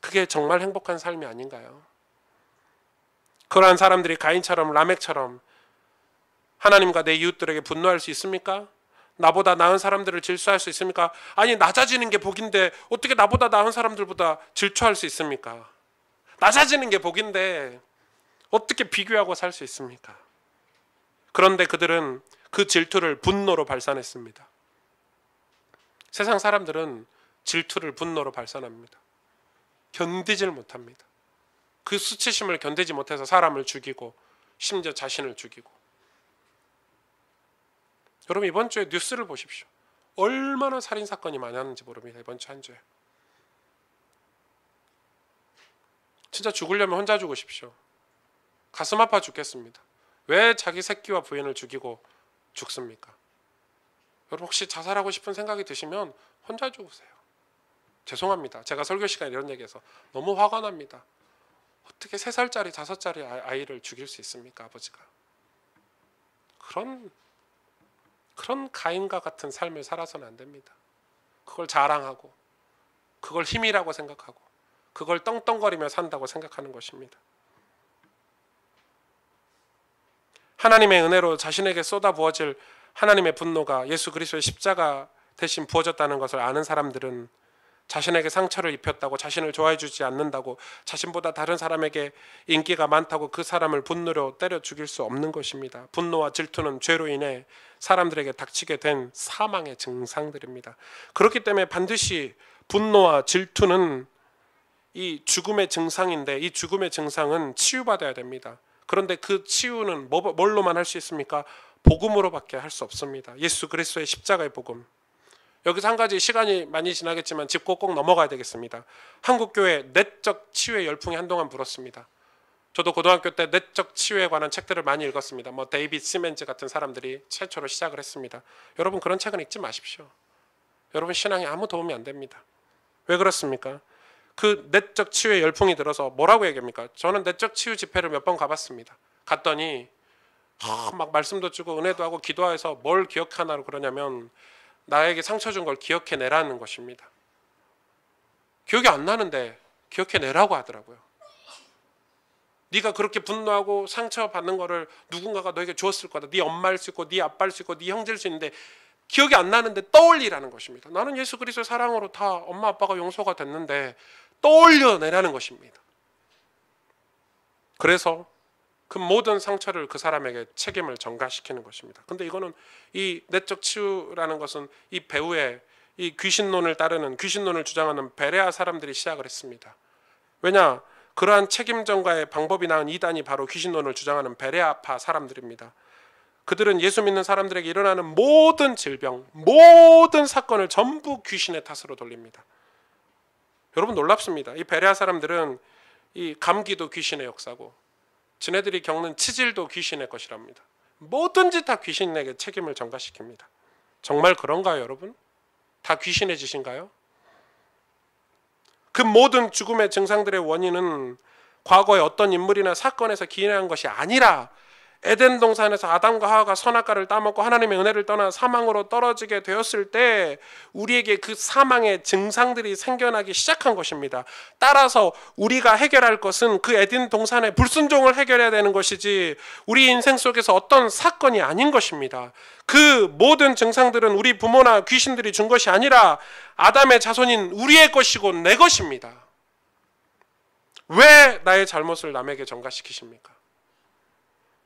그게 정말 행복한 삶이 아닌가요? 그러한 사람들이 가인처럼 라멕처럼 하나님과 내 이웃들에게 분노할 수 있습니까? 나보다 나은 사람들을 질투할 수 있습니까? 아니, 낮아지는 게 복인데 어떻게 나보다 나은 사람들보다 질투할 수 있습니까? 낮아지는 게 복인데 어떻게 비교하고 살 수 있습니까? 그런데 그들은 그 질투를 분노로 발산했습니다. 세상 사람들은 질투를 분노로 발산합니다. 견디질 못합니다. 그 수치심을 견디지 못해서 사람을 죽이고 심지어 자신을 죽이고. 여러분, 이번 주에 뉴스를 보십시오. 얼마나 살인사건이 많았는지 모릅니다. 이번 주 한 주에. 진짜 죽으려면 혼자 죽으십시오. 가슴 아파 죽겠습니다. 왜 자기 새끼와 부인을 죽이고 죽습니까? 여러분, 혹시 자살하고 싶은 생각이 드시면 혼자 죽으세요. 죄송합니다. 제가 설교 시간에 이런 얘기해서 너무 화가 납니다. 어떻게 3살짜리 5살짜리 아이를 죽일 수 있습니까? 아버지가. 그런 가인과 같은 삶을 살아서는 안 됩니다. 그걸 자랑하고 그걸 힘이라고 생각하고 그걸 떵떵거리며 산다고 생각하는 것입니다. 하나님의 은혜로 자신에게 쏟아부어질 하나님의 분노가 예수 그리스도의 십자가 대신 부어졌다는 것을 아는 사람들은 자신에게 상처를 입혔다고, 자신을 좋아해 주지 않는다고, 자신보다 다른 사람에게 인기가 많다고 그 사람을 분노로 때려 죽일 수 없는 것입니다. 분노와 질투는 죄로 인해 사람들에게 닥치게 된 사망의 증상들입니다. 그렇기 때문에 반드시 분노와 질투는 이 죽음의 증상인데, 이 죽음의 증상은 치유받아야 됩니다. 그런데 그 치유는 뭘로만 할 수 있습니까? 복음으로밖에 할 수 없습니다. 예수 그리스도의 십자가의 복음. 여기서 한 가지, 시간이 많이 지나겠지만 짚고 꼭 넘어가야 되겠습니다. 한국교회 내적 치유의 열풍이 한동안 불었습니다. 저도 고등학교 때 내적 치유에 관한 책들을 많이 읽었습니다. 데이빗 시멘즈 같은 사람들이 최초로 시작을 했습니다. 여러분, 그런 책은 읽지 마십시오. 여러분, 신앙에 아무 도움이 안 됩니다. 왜 그렇습니까? 그 내적 치유의 열풍이 들어서 뭐라고 얘기합니까? 저는 내적 치유 집회를 몇 번 가봤습니다. 갔더니 막 말씀도 주고 은혜도 하고 기도해서 뭘 기억하나로 그러냐면, 나에게 상처 준 걸 기억해내라는 것입니다. 기억이 안 나는데 기억해내라고 하더라고요. 네가 그렇게 분노하고 상처받는 거를 누군가가 너에게 주었을 거다. 네 엄마일 수 있고 네 아빠일 수 있고 네 형제일 수 있는데 기억이 안 나는데 떠올리라는 것입니다. 나는 예수 그리스도의 사랑으로 다 엄마 아빠가 용서가 됐는데 떠올려내라는 것입니다. 그래서 그 모든 상처를 그 사람에게 책임을 전가시키는 것입니다. 근데 이거는, 이 내적 치유라는 것은 이 배후에 이 귀신론을 따르는, 귀신론을 주장하는 베레아 사람들이 시작을 했습니다. 왜냐? 그러한 책임 전가의 방법이 나은 이단이 바로 귀신론을 주장하는 베레아파 사람들입니다. 그들은 예수 믿는 사람들에게 일어나는 모든 질병, 모든 사건을 전부 귀신의 탓으로 돌립니다. 여러분, 놀랍습니다. 이 베레아 사람들은 이 감기도 귀신의 역사고, 지네들이 겪는 치질도 귀신의 것이랍니다. 뭐든지 다 귀신에게 책임을 전가시킵니다. 정말 그런가요, 여러분? 다 귀신의 짓인가요? 그 모든 죽음의 증상들의 원인은 과거의 어떤 인물이나 사건에서 기인한 것이 아니라, 에덴 동산에서 아담과 하와가 선악과를 따먹고 하나님의 은혜를 떠나 사망으로 떨어지게 되었을 때 우리에게 그 사망의 증상들이 생겨나기 시작한 것입니다. 따라서 우리가 해결할 것은 그 에덴 동산의 불순종을 해결해야 되는 것이지 우리 인생 속에서 어떤 사건이 아닌 것입니다. 그 모든 증상들은 우리 부모나 귀신들이 준 것이 아니라 아담의 자손인 우리의 것이고 내 것입니다. 왜 나의 잘못을 남에게 전가시키십니까?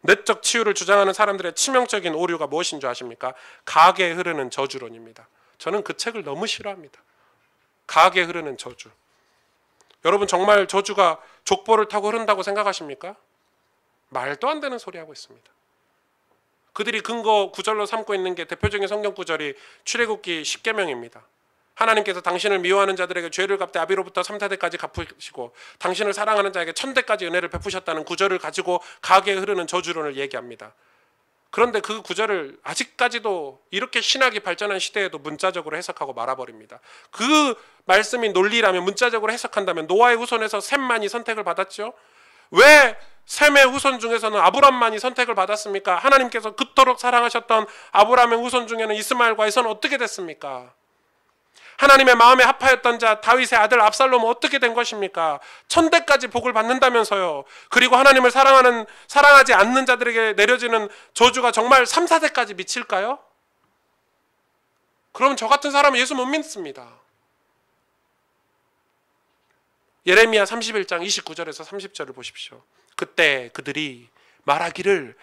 내적 치유를 주장하는 사람들의 치명적인 오류가 무엇인 줄 아십니까? 가계에 흐르는 저주론입니다. 저는 그 책을 너무 싫어합니다. 가계에 흐르는 저주. 여러분, 정말 저주가 족보를 타고 흐른다고 생각하십니까? 말도 안 되는 소리 하고 있습니다. 그들이 근거 구절로 삼고 있는 게 대표적인 성경 구절이 출애굽기 10계명입니다. 하나님께서 당신을 미워하는 자들에게 죄를 갚되 아비로부터 3세대까지 갚으시고 당신을 사랑하는 자에게 1000대까지 은혜를 베푸셨다는 구절을 가지고 가계에 흐르는 저주론을 얘기합니다. 그런데 그 구절을 아직까지도 이렇게 신학이 발전한 시대에도 문자적으로 해석하고 말아버립니다. 그 말씀이 논리라면, 문자적으로 해석한다면 노아의 후손에서 셈만이 선택을 받았죠. 왜 셈의 후손 중에서는 아브람만이 선택을 받았습니까? 하나님께서 그토록 사랑하셨던 아브람의 후손 중에는 이스마엘과 에서는 어떻게 됐습니까? 하나님의 마음에 합하였던 자 다윗의 아들 압살롬은 어떻게 된 것입니까? 천대까지 복을 받는다면서요. 그리고 하나님을 사랑하지 않는 자들에게 내려지는 저주가 정말 3, 4대까지 미칠까요? 그럼 저 같은 사람은 예수 못 믿습니다. 예레미야 31장 29절에서 30절을 보십시오. 그때 그들이 말하기를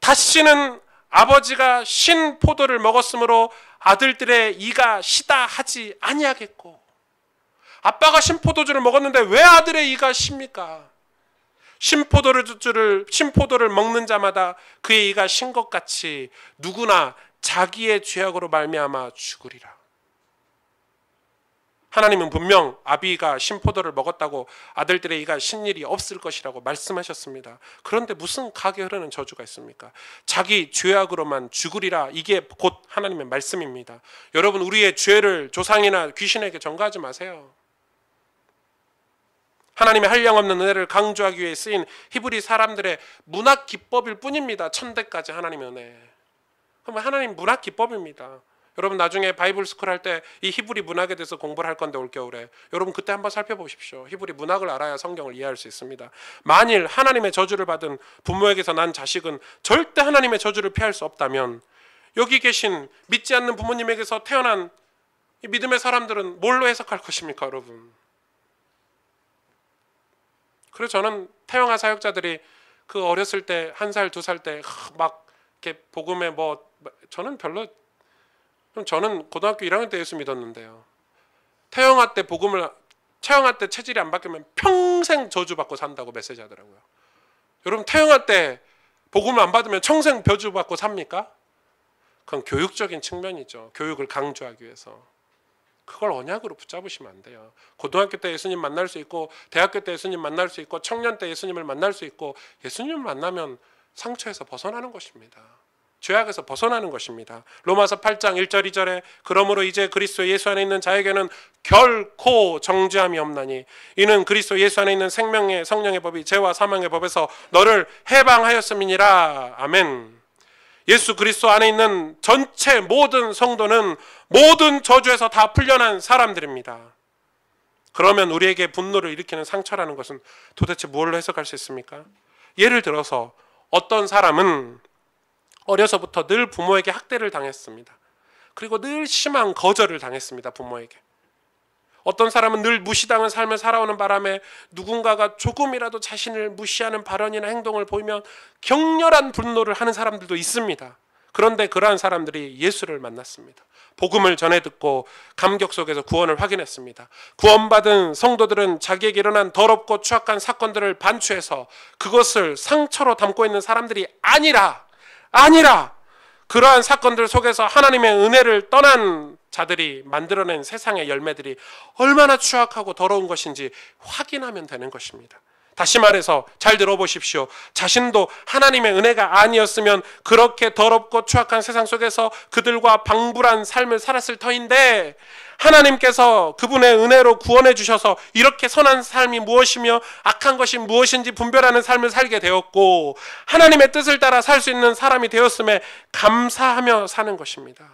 다시는 아버지가 신 포도를 먹었으므로 아들들의 이가 시다 하지 아니하겠고, 아빠가 신 포도주를 먹었는데 왜 아들의 이가 십니까? 신 포도를 먹는 자마다 그의 이가 신 것 같이 누구나 자기의 죄악으로 말미암아 죽으리라. 하나님은 분명 아비가 신포도를 먹었다고 아들들의 이가 신 일이 없을 것이라고 말씀하셨습니다. 그런데 무슨 가게 흐르는 저주가 있습니까? 자기 죄악으로만 죽으리라. 이게 곧 하나님의 말씀입니다. 여러분, 우리의 죄를 조상이나 귀신에게 전가하지 마세요. 하나님의 한량없는 은혜를 강조하기 위해 쓰인 히브리 사람들의 문학 기법일 뿐입니다. 천대까지 하나님의 은혜. 그럼 하나님 문학 기법입니다. 여러분, 나중에 바이블 스쿨 할 때 이 히브리 문학에 대해서 공부를 할 건데, 올겨울에 여러분 그때 한번 살펴보십시오. 히브리 문학을 알아야 성경을 이해할 수 있습니다. 만일 하나님의 저주를 받은 부모에게서 난 자식은 절대 하나님의 저주를 피할 수 없다면, 여기 계신 믿지 않는 부모님에게서 태어난 이 믿음의 사람들은 뭘로 해석할 것입니까, 여러분? 그래서 저는 태영아 사역자들이 그 어렸을 때 1살, 2살 때 막 이렇게 복음에 저는 고등학교 1학년 때 예수 믿었는데요. 태영아 때 체질이 안 바뀌면 평생 저주받고 산다고 메시지 하더라고요. 여러분, 태영아 때 복음을 안 받으면 평생 저주받고 삽니까? 그건 교육적인 측면이죠. 교육을 강조하기 위해서. 그걸 언약으로 붙잡으시면 안 돼요. 고등학교 때 예수님 만날 수 있고, 대학교 때 예수님 만날 수 있고, 청년 때 예수님을 만날 수 있고, 예수님을 만나면 상처에서 벗어나는 것입니다. 죄악에서 벗어나는 것입니다. 로마서 8장 1절 2절에 그러므로 이제 그리스도 예수 안에 있는 자에게는 결코 정죄함이 없나니 이는 그리스도 예수 안에 있는 생명의 성령의 법이 죄와 사망의 법에서 너를 해방하였음이니라. 아멘. 예수 그리스도 안에 있는 전체 모든 성도는 모든 저주에서 다 풀려난 사람들입니다. 그러면 우리에게 분노를 일으키는 상처라는 것은 도대체 무엇로 해석할 수 있습니까? 예를 들어서 어떤 사람은 어려서부터 늘 부모에게 학대를 당했습니다. 그리고 늘 심한 거절을 당했습니다, 부모에게. 어떤 사람은 늘 무시당한 삶을 살아오는 바람에 누군가가 조금이라도 자신을 무시하는 발언이나 행동을 보이면 격렬한 분노를 하는 사람들도 있습니다. 그런데 그러한 사람들이 예수를 만났습니다. 복음을 전해 듣고 감격 속에서 구원을 확인했습니다. 구원받은 성도들은 자기에게 일어난 더럽고 추악한 사건들을 반추해서 그것을 상처로 담고 있는 사람들이 아니라 그러한 사건들 속에서 하나님의 은혜를 떠난 자들이 만들어낸 세상의 열매들이 얼마나 추악하고 더러운 것인지 확인하면 되는 것입니다. 다시 말해서 잘 들어보십시오. 자신도 하나님의 은혜가 아니었으면 그렇게 더럽고 추악한 세상 속에서 그들과 방불한 삶을 살았을 터인데, 하나님께서 그분의 은혜로 구원해 주셔서 이렇게 선한 삶이 무엇이며 악한 것이 무엇인지 분별하는 삶을 살게 되었고, 하나님의 뜻을 따라 살 수 있는 사람이 되었음에 감사하며 사는 것입니다.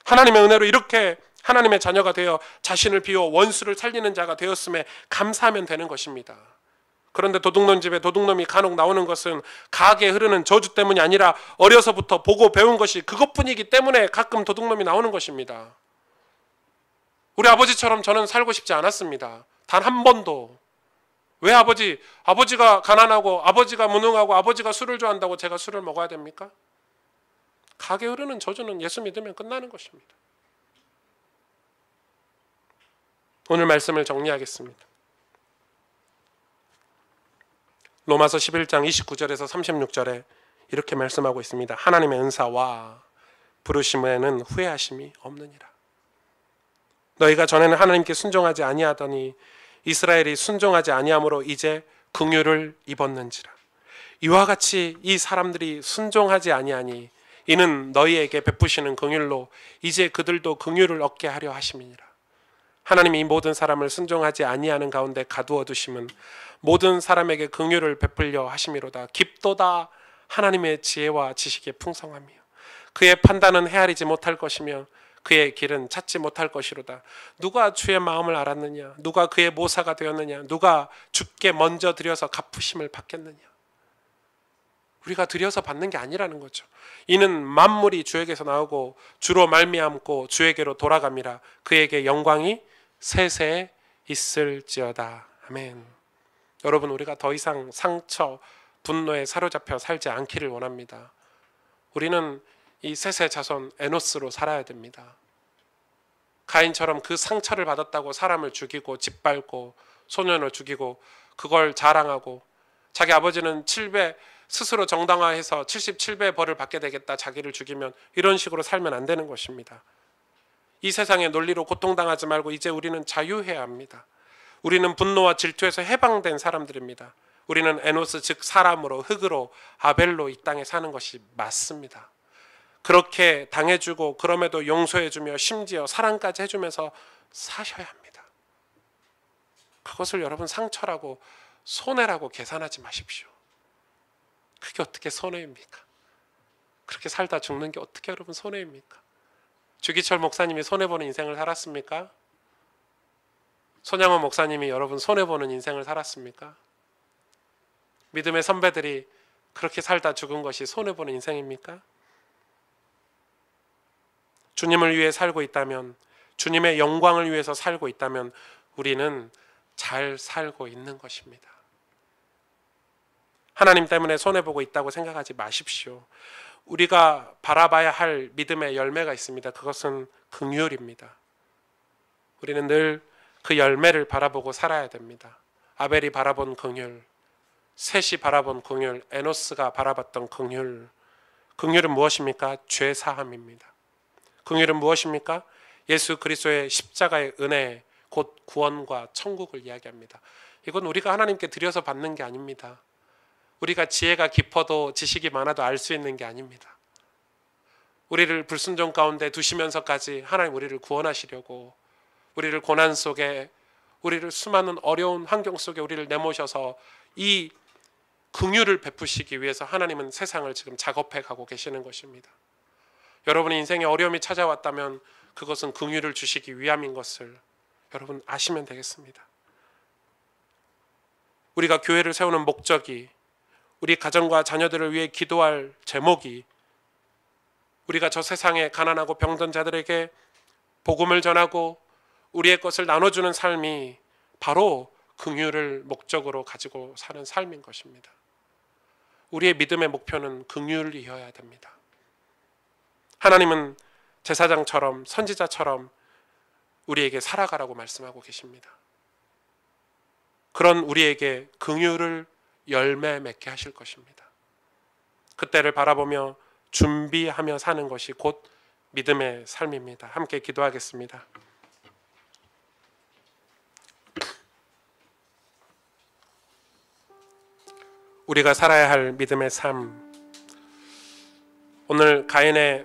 하나님의 은혜로 이렇게 하나님의 자녀가 되어 자신을 비워 원수를 살리는 자가 되었음에 감사하면 되는 것입니다. 그런데 도둑놈 집에 도둑놈이 간혹 나오는 것은 가게에 흐르는 저주 때문이 아니라 어려서부터 보고 배운 것이 그것뿐이기 때문에 가끔 도둑놈이 나오는 것입니다. 우리 아버지처럼 저는 살고 싶지 않았습니다. 단 한 번도. 왜 아버지가 가난하고 아버지가 무능하고 아버지가 술을 좋아한다고 제가 술을 먹어야 됩니까? 가게에 흐르는 저주는 예수 믿으면 끝나는 것입니다. 오늘 말씀을 정리하겠습니다. 로마서 11장 29절에서 36절에 이렇게 말씀하고 있습니다. 하나님의 은사와 부르심에는 후회하심이 없느니라. 너희가 전에는 하나님께 순종하지 아니하더니 이스라엘이 순종하지 아니함으로 이제 긍휼을 입었는지라. 이와 같이 이 사람들이 순종하지 아니하니 이는 너희에게 베푸시는 긍휼로 이제 그들도 긍휼을 얻게 하려 하심이니라. 하나님이 모든 사람을 순종하지 아니하는 가운데 가두어 두심은 모든 사람에게 긍휼을 베풀려 하심이로다. 깊도다 하나님의 지혜와 지식의 풍성함이요 그의 판단은 헤아리지 못할 것이며 그의 길은 찾지 못할 것이로다. 누가 주의 마음을 알았느냐? 누가 그의 모사가 되었느냐? 누가 주께 먼저 드려서 갚으심을 받겠느냐? 우리가 드려서 받는 게 아니라는 거죠. 이는 만물이 주에게서 나오고 주로 말미암고 주에게로 돌아감이라. 그에게 영광이 세세에 있을지어다. 아멘. 여러분, 우리가 더 이상 상처, 분노에 사로잡혀 살지 않기를 원합니다. 우리는 이 셋의 자손 에노스로 살아야 됩니다. 가인처럼 그 상처를 받았다고 사람을 죽이고 짓밟고 소년을 죽이고 그걸 자랑하고 자기 아버지는 7배 스스로 정당화해서 77배 벌을 받게 되겠다, 자기를 죽이면, 이런 식으로 살면 안 되는 것입니다. 이 세상의 논리로 고통당하지 말고 이제 우리는 자유해야 합니다. 우리는 분노와 질투에서 해방된 사람들입니다. 우리는 에노스, 즉 사람으로, 흙으로, 아벨로 이 땅에 사는 것이 맞습니다. 그렇게 당해주고 그럼에도 용서해주며 심지어 사랑까지 해주면서 사셔야 합니다. 그것을 여러분 상처라고, 손해라고 계산하지 마십시오. 그게 어떻게 손해입니까? 그렇게 살다 죽는 게 어떻게 여러분 손해입니까? 주기철 목사님이 손해보는 인생을 살았습니까? 손양원 목사님이 여러분 손해보는 인생을 살았습니까? 믿음의 선배들이 그렇게 살다 죽은 것이 손해보는 인생입니까? 주님을 위해 살고 있다면, 주님의 영광을 위해서 살고 있다면 우리는 잘 살고 있는 것입니다. 하나님 때문에 손해보고 있다고 생각하지 마십시오. 우리가 바라봐야 할 믿음의 열매가 있습니다. 그것은 긍휼입니다. 우리는 늘 그 열매를 바라보고 살아야 됩니다. 아벨이 바라본 긍휼, 셋이 바라본 긍휼, 에노스가 바라봤던 긍휼. 긍휼은 무엇입니까? 죄 사함입니다. 긍휼은 무엇입니까? 예수 그리스도의 십자가의 은혜, 곧 구원과 천국을 이야기합니다. 이건 우리가 하나님께 드려서 받는 게 아닙니다. 우리가 지혜가 깊어도 지식이 많아도 알 수 있는 게 아닙니다. 우리를 불순종 가운데 두시면서까지 하나님 우리를 구원하시려고, 우리를 고난 속에, 우리를 수많은 어려운 환경 속에 우리를 내모셔서 이 긍휼을 베푸시기 위해서 하나님은 세상을 지금 작업해 가고 계시는 것입니다. 여러분의 인생에 어려움이 찾아왔다면 그것은 긍휼을 주시기 위함인 것을 여러분 아시면 되겠습니다. 우리가 교회를 세우는 목적이, 우리 가정과 자녀들을 위해 기도할 제목이, 우리가 저 세상에 가난하고 병든 자들에게 복음을 전하고 우리의 것을 나눠주는 삶이 바로 긍휼을 목적으로 가지고 사는 삶인 것입니다. 우리의 믿음의 목표는 긍휼이어야 됩니다. 하나님은 제사장처럼, 선지자처럼 우리에게 살아가라고 말씀하고 계십니다. 그런 우리에게 긍휼을 열매 맺게 하실 것입니다. 그때를 바라보며 준비하며 사는 것이 곧 믿음의 삶입니다. 함께 기도하겠습니다. 우리가 살아야 할 믿음의 삶, 오늘 가인의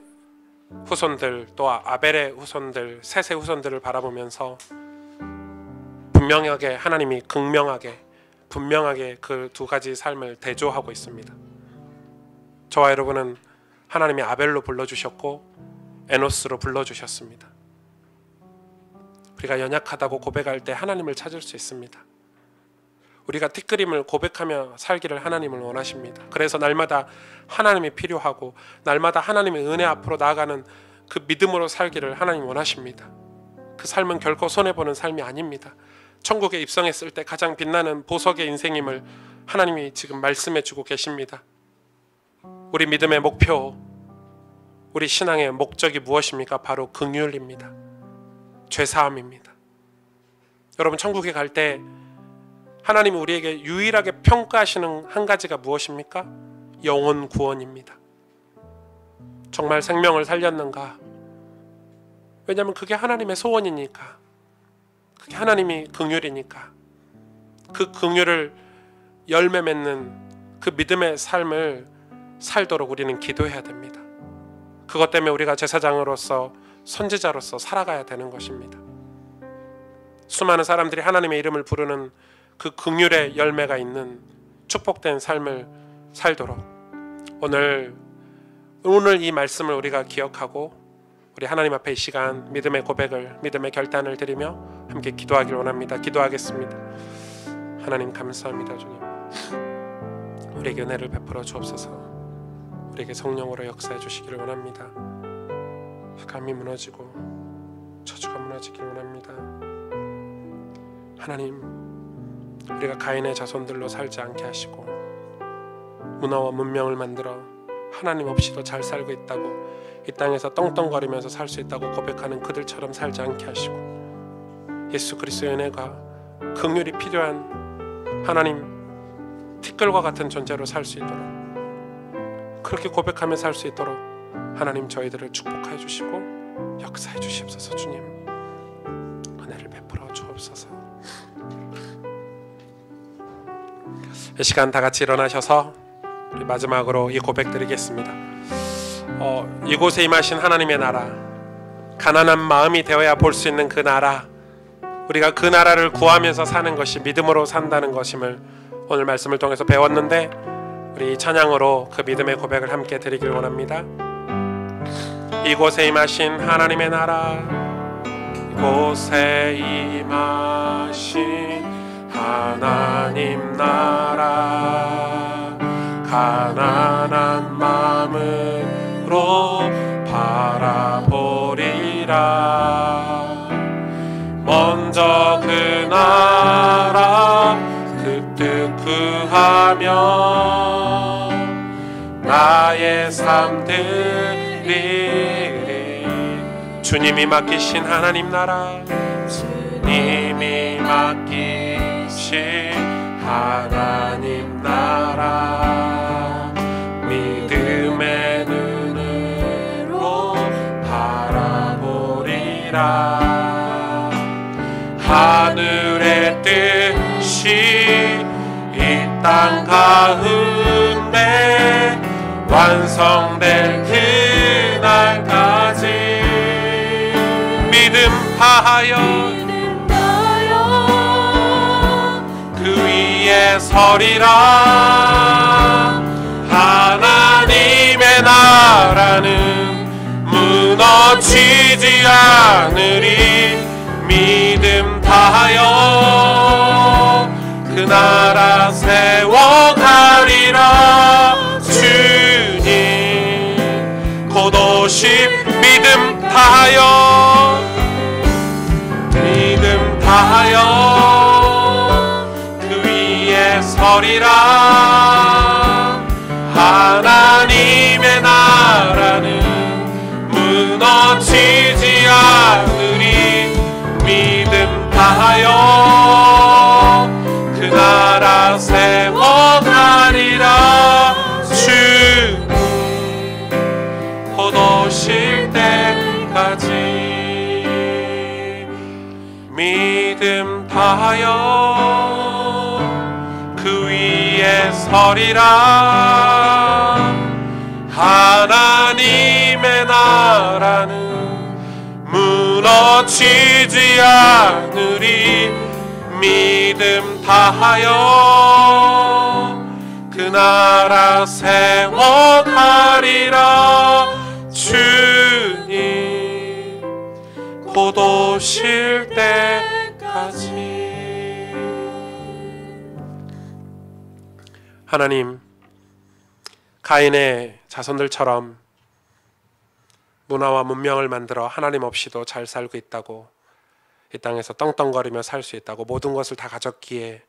후손들, 또 아벨의 후손들, 셋의 후손들을 바라보면서 분명하게 하나님이 극명하게, 분명하게 그 두 가지 삶을 대조하고 있습니다. 저와 여러분은 하나님이 아벨로 불러주셨고 에노스로 불러주셨습니다. 우리가 연약하다고 고백할 때 하나님을 찾을 수 있습니다. 우리가 티끌임을 고백하며 살기를 하나님을 원하십니다. 그래서 날마다 하나님이 필요하고 날마다 하나님의 은혜 앞으로 나아가는 그 믿음으로 살기를 하나님 원하십니다. 그 삶은 결코 손해보는 삶이 아닙니다. 천국에 입성했을 때 가장 빛나는 보석의 인생임을 하나님이 지금 말씀해 주고 계십니다. 우리 믿음의 목표, 우리 신앙의 목적이 무엇입니까? 바로 긍휼입니다. 죄사함입니다. 여러분, 천국에 갈 때 하나님이 우리에게 유일하게 평가하시는 한 가지가 무엇입니까? 영혼 구원입니다. 정말 생명을 살렸는가? 왜냐하면 그게 하나님의 소원이니까, 그게 하나님이 긍휼이니까. 그 긍휼을 열매 맺는 그 믿음의 삶을 살도록 우리는 기도해야 됩니다. 그것 때문에 우리가 제사장으로서, 선지자로서 살아가야 되는 것입니다. 수많은 사람들이 하나님의 이름을 부르는 그 긍휼의 열매가 있는 축복된 삶을 살도록 오늘 이 말씀을 우리가 기억하고 우리 하나님 앞에 이 시간 믿음의 고백을, 믿음의 결단을 드리며 함께 기도하길 원합니다. 기도하겠습니다. 하나님 감사합니다. 주님, 우리에게 은혜를 베풀어 주옵소서. 우리에게 성령으로 역사해 주시기를 원합니다. 감이 무너지고 저주가 무너지길 원합니다. 하나님, 우리가 가인의 자손들로 살지 않게 하시고 문화와 문명을 만들어 하나님 없이도 잘 살고 있다고, 이 땅에서 떵떵거리면서 살 수 있다고 고백하는 그들처럼 살지 않게 하시고, 예수 그리스도의 은혜가 긍휼이 필요한 하나님 티끌과 같은 존재로 살 수 있도록, 그렇게 고백하며 살 수 있도록 하나님 저희들을 축복해 주시고 역사해 주시옵소서. 주님, 은혜를 베풀어 주옵소서. 이 시간 다 같이 일어나셔서 우리 마지막으로 이 고백 드리겠습니다. 이곳에 임하신 하나님의 나라, 가난한 마음이 되어야 볼 수 있는 그 나라, 우리가 그 나라를 구하면서 사는 것이 믿음으로 산다는 것임을 오늘 말씀을 통해서 배웠는데, 우리 찬양으로 그 믿음의 고백을 함께 드리길 원합니다. 이곳에 임하신 하나님의 나라, 이곳에 임하신 하나님 나라, 가난한 마음으로 바라보리라. 먼저 그 나라 그 뜻 구하며 나의 삶 드리리. 주님이 맡기신 하나님 나라, 주님이 맡기신 하나님 나라, 믿음의 눈으로 바라보리라. 하늘의 뜻이 이 땅 가운데 완성될 그날까지 믿음 다하여 그 위에 서리라. 하나님의 나라는 무너지지 않으리. 믿음 다하여 그 나라 세워가리라. 주님 곧 오실 믿음 다하여, 믿음 다하여 그 위에 서리라. 하나님의 나라는 무너지지 않으리. 믿음 다하여 그 나라 세워가리라. 주님 곧 오실 때까지 믿음 다하여 그 위에 서리라. 하나님의 나라는 무너지지 않으리. 믿음 다하여 그 나라 세워가리라. 주님 곧 오실 때까지. 하나님, 가인의 자손들처럼 문화와 문명을 만들어 하나님 없이도 잘 살고 있다고, 이 땅에서 떵떵거리며 살 수 있다고, 모든 것을 다 가졌기에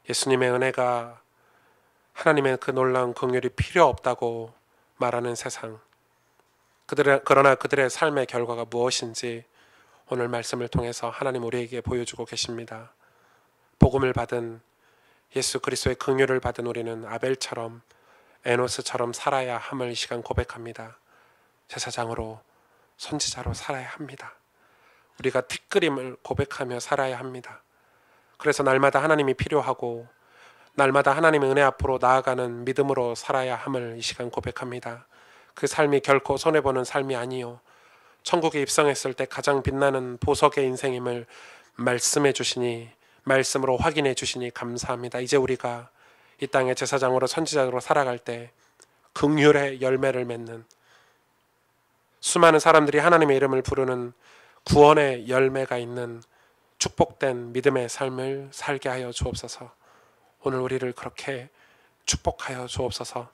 예수님의 은혜가, 하나님의 그 놀라운 긍휼이 필요 없다고 말하는 세상, 그러나 그들의 삶의 결과가 무엇인지 오늘 말씀을 통해서 하나님 우리에게 보여주고 계십니다. 복음을 받은, 예수 그리스도의 긍휼을 받은 우리는 아벨처럼, 에노스처럼 살아야 함을 이 시간 고백합니다. 제사장으로, 선지자로 살아야 합니다. 우리가 티끌임을 고백하며 살아야 합니다. 그래서 날마다 하나님이 필요하고 날마다 하나님의 은혜 앞으로 나아가는 믿음으로 살아야 함을 이 시간 고백합니다. 그 삶이 결코 손해보는 삶이 아니요, 천국에 입성했을 때 가장 빛나는 보석의 인생임을 말씀해 주시니, 말씀으로 확인해 주시니 감사합니다. 이제 우리가 이 땅의 제사장으로, 선지자로 살아갈 때 긍휼의 열매를 맺는, 수많은 사람들이 하나님의 이름을 부르는 구원의 열매가 있는 축복된 믿음의 삶을 살게 하여 주옵소서. 오늘 우리를 그렇게 축복하여 주옵소서.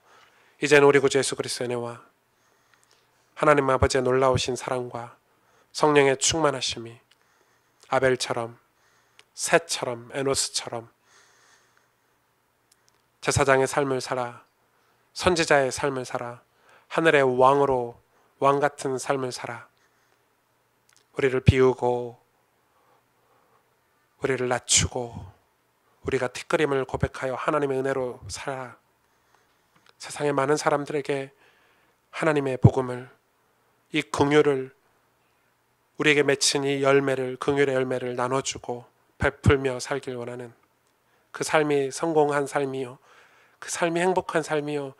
이제는 우리 구주 예수 그리스도의 은혜와 하나님 아버지의 놀라우신 사랑과 성령의 충만하심이 아벨처럼, 셋처럼, 에노스처럼 제사장의 삶을 살아, 선지자의 삶을 살아, 하늘의 왕으로 왕 같은 삶을 살아 우리를 비우고 우리를 낮추고 우리가 티끌임을 고백하여 하나님의 은혜로 살아 세상의 많은 사람들에게 하나님의 복음을, 이 긍휼을, 우리에게 맺힌 이 열매를, 긍휼의 열매를 나눠주고 베풀며 살길 원하는 그 삶이 성공한 삶이요, 그 삶이 행복한 삶이요,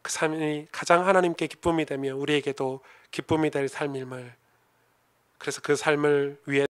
그 삶이 가장 하나님께 기쁨이 되며 우리에게도 기쁨이 될 삶임을, 그래서 그 삶을 위해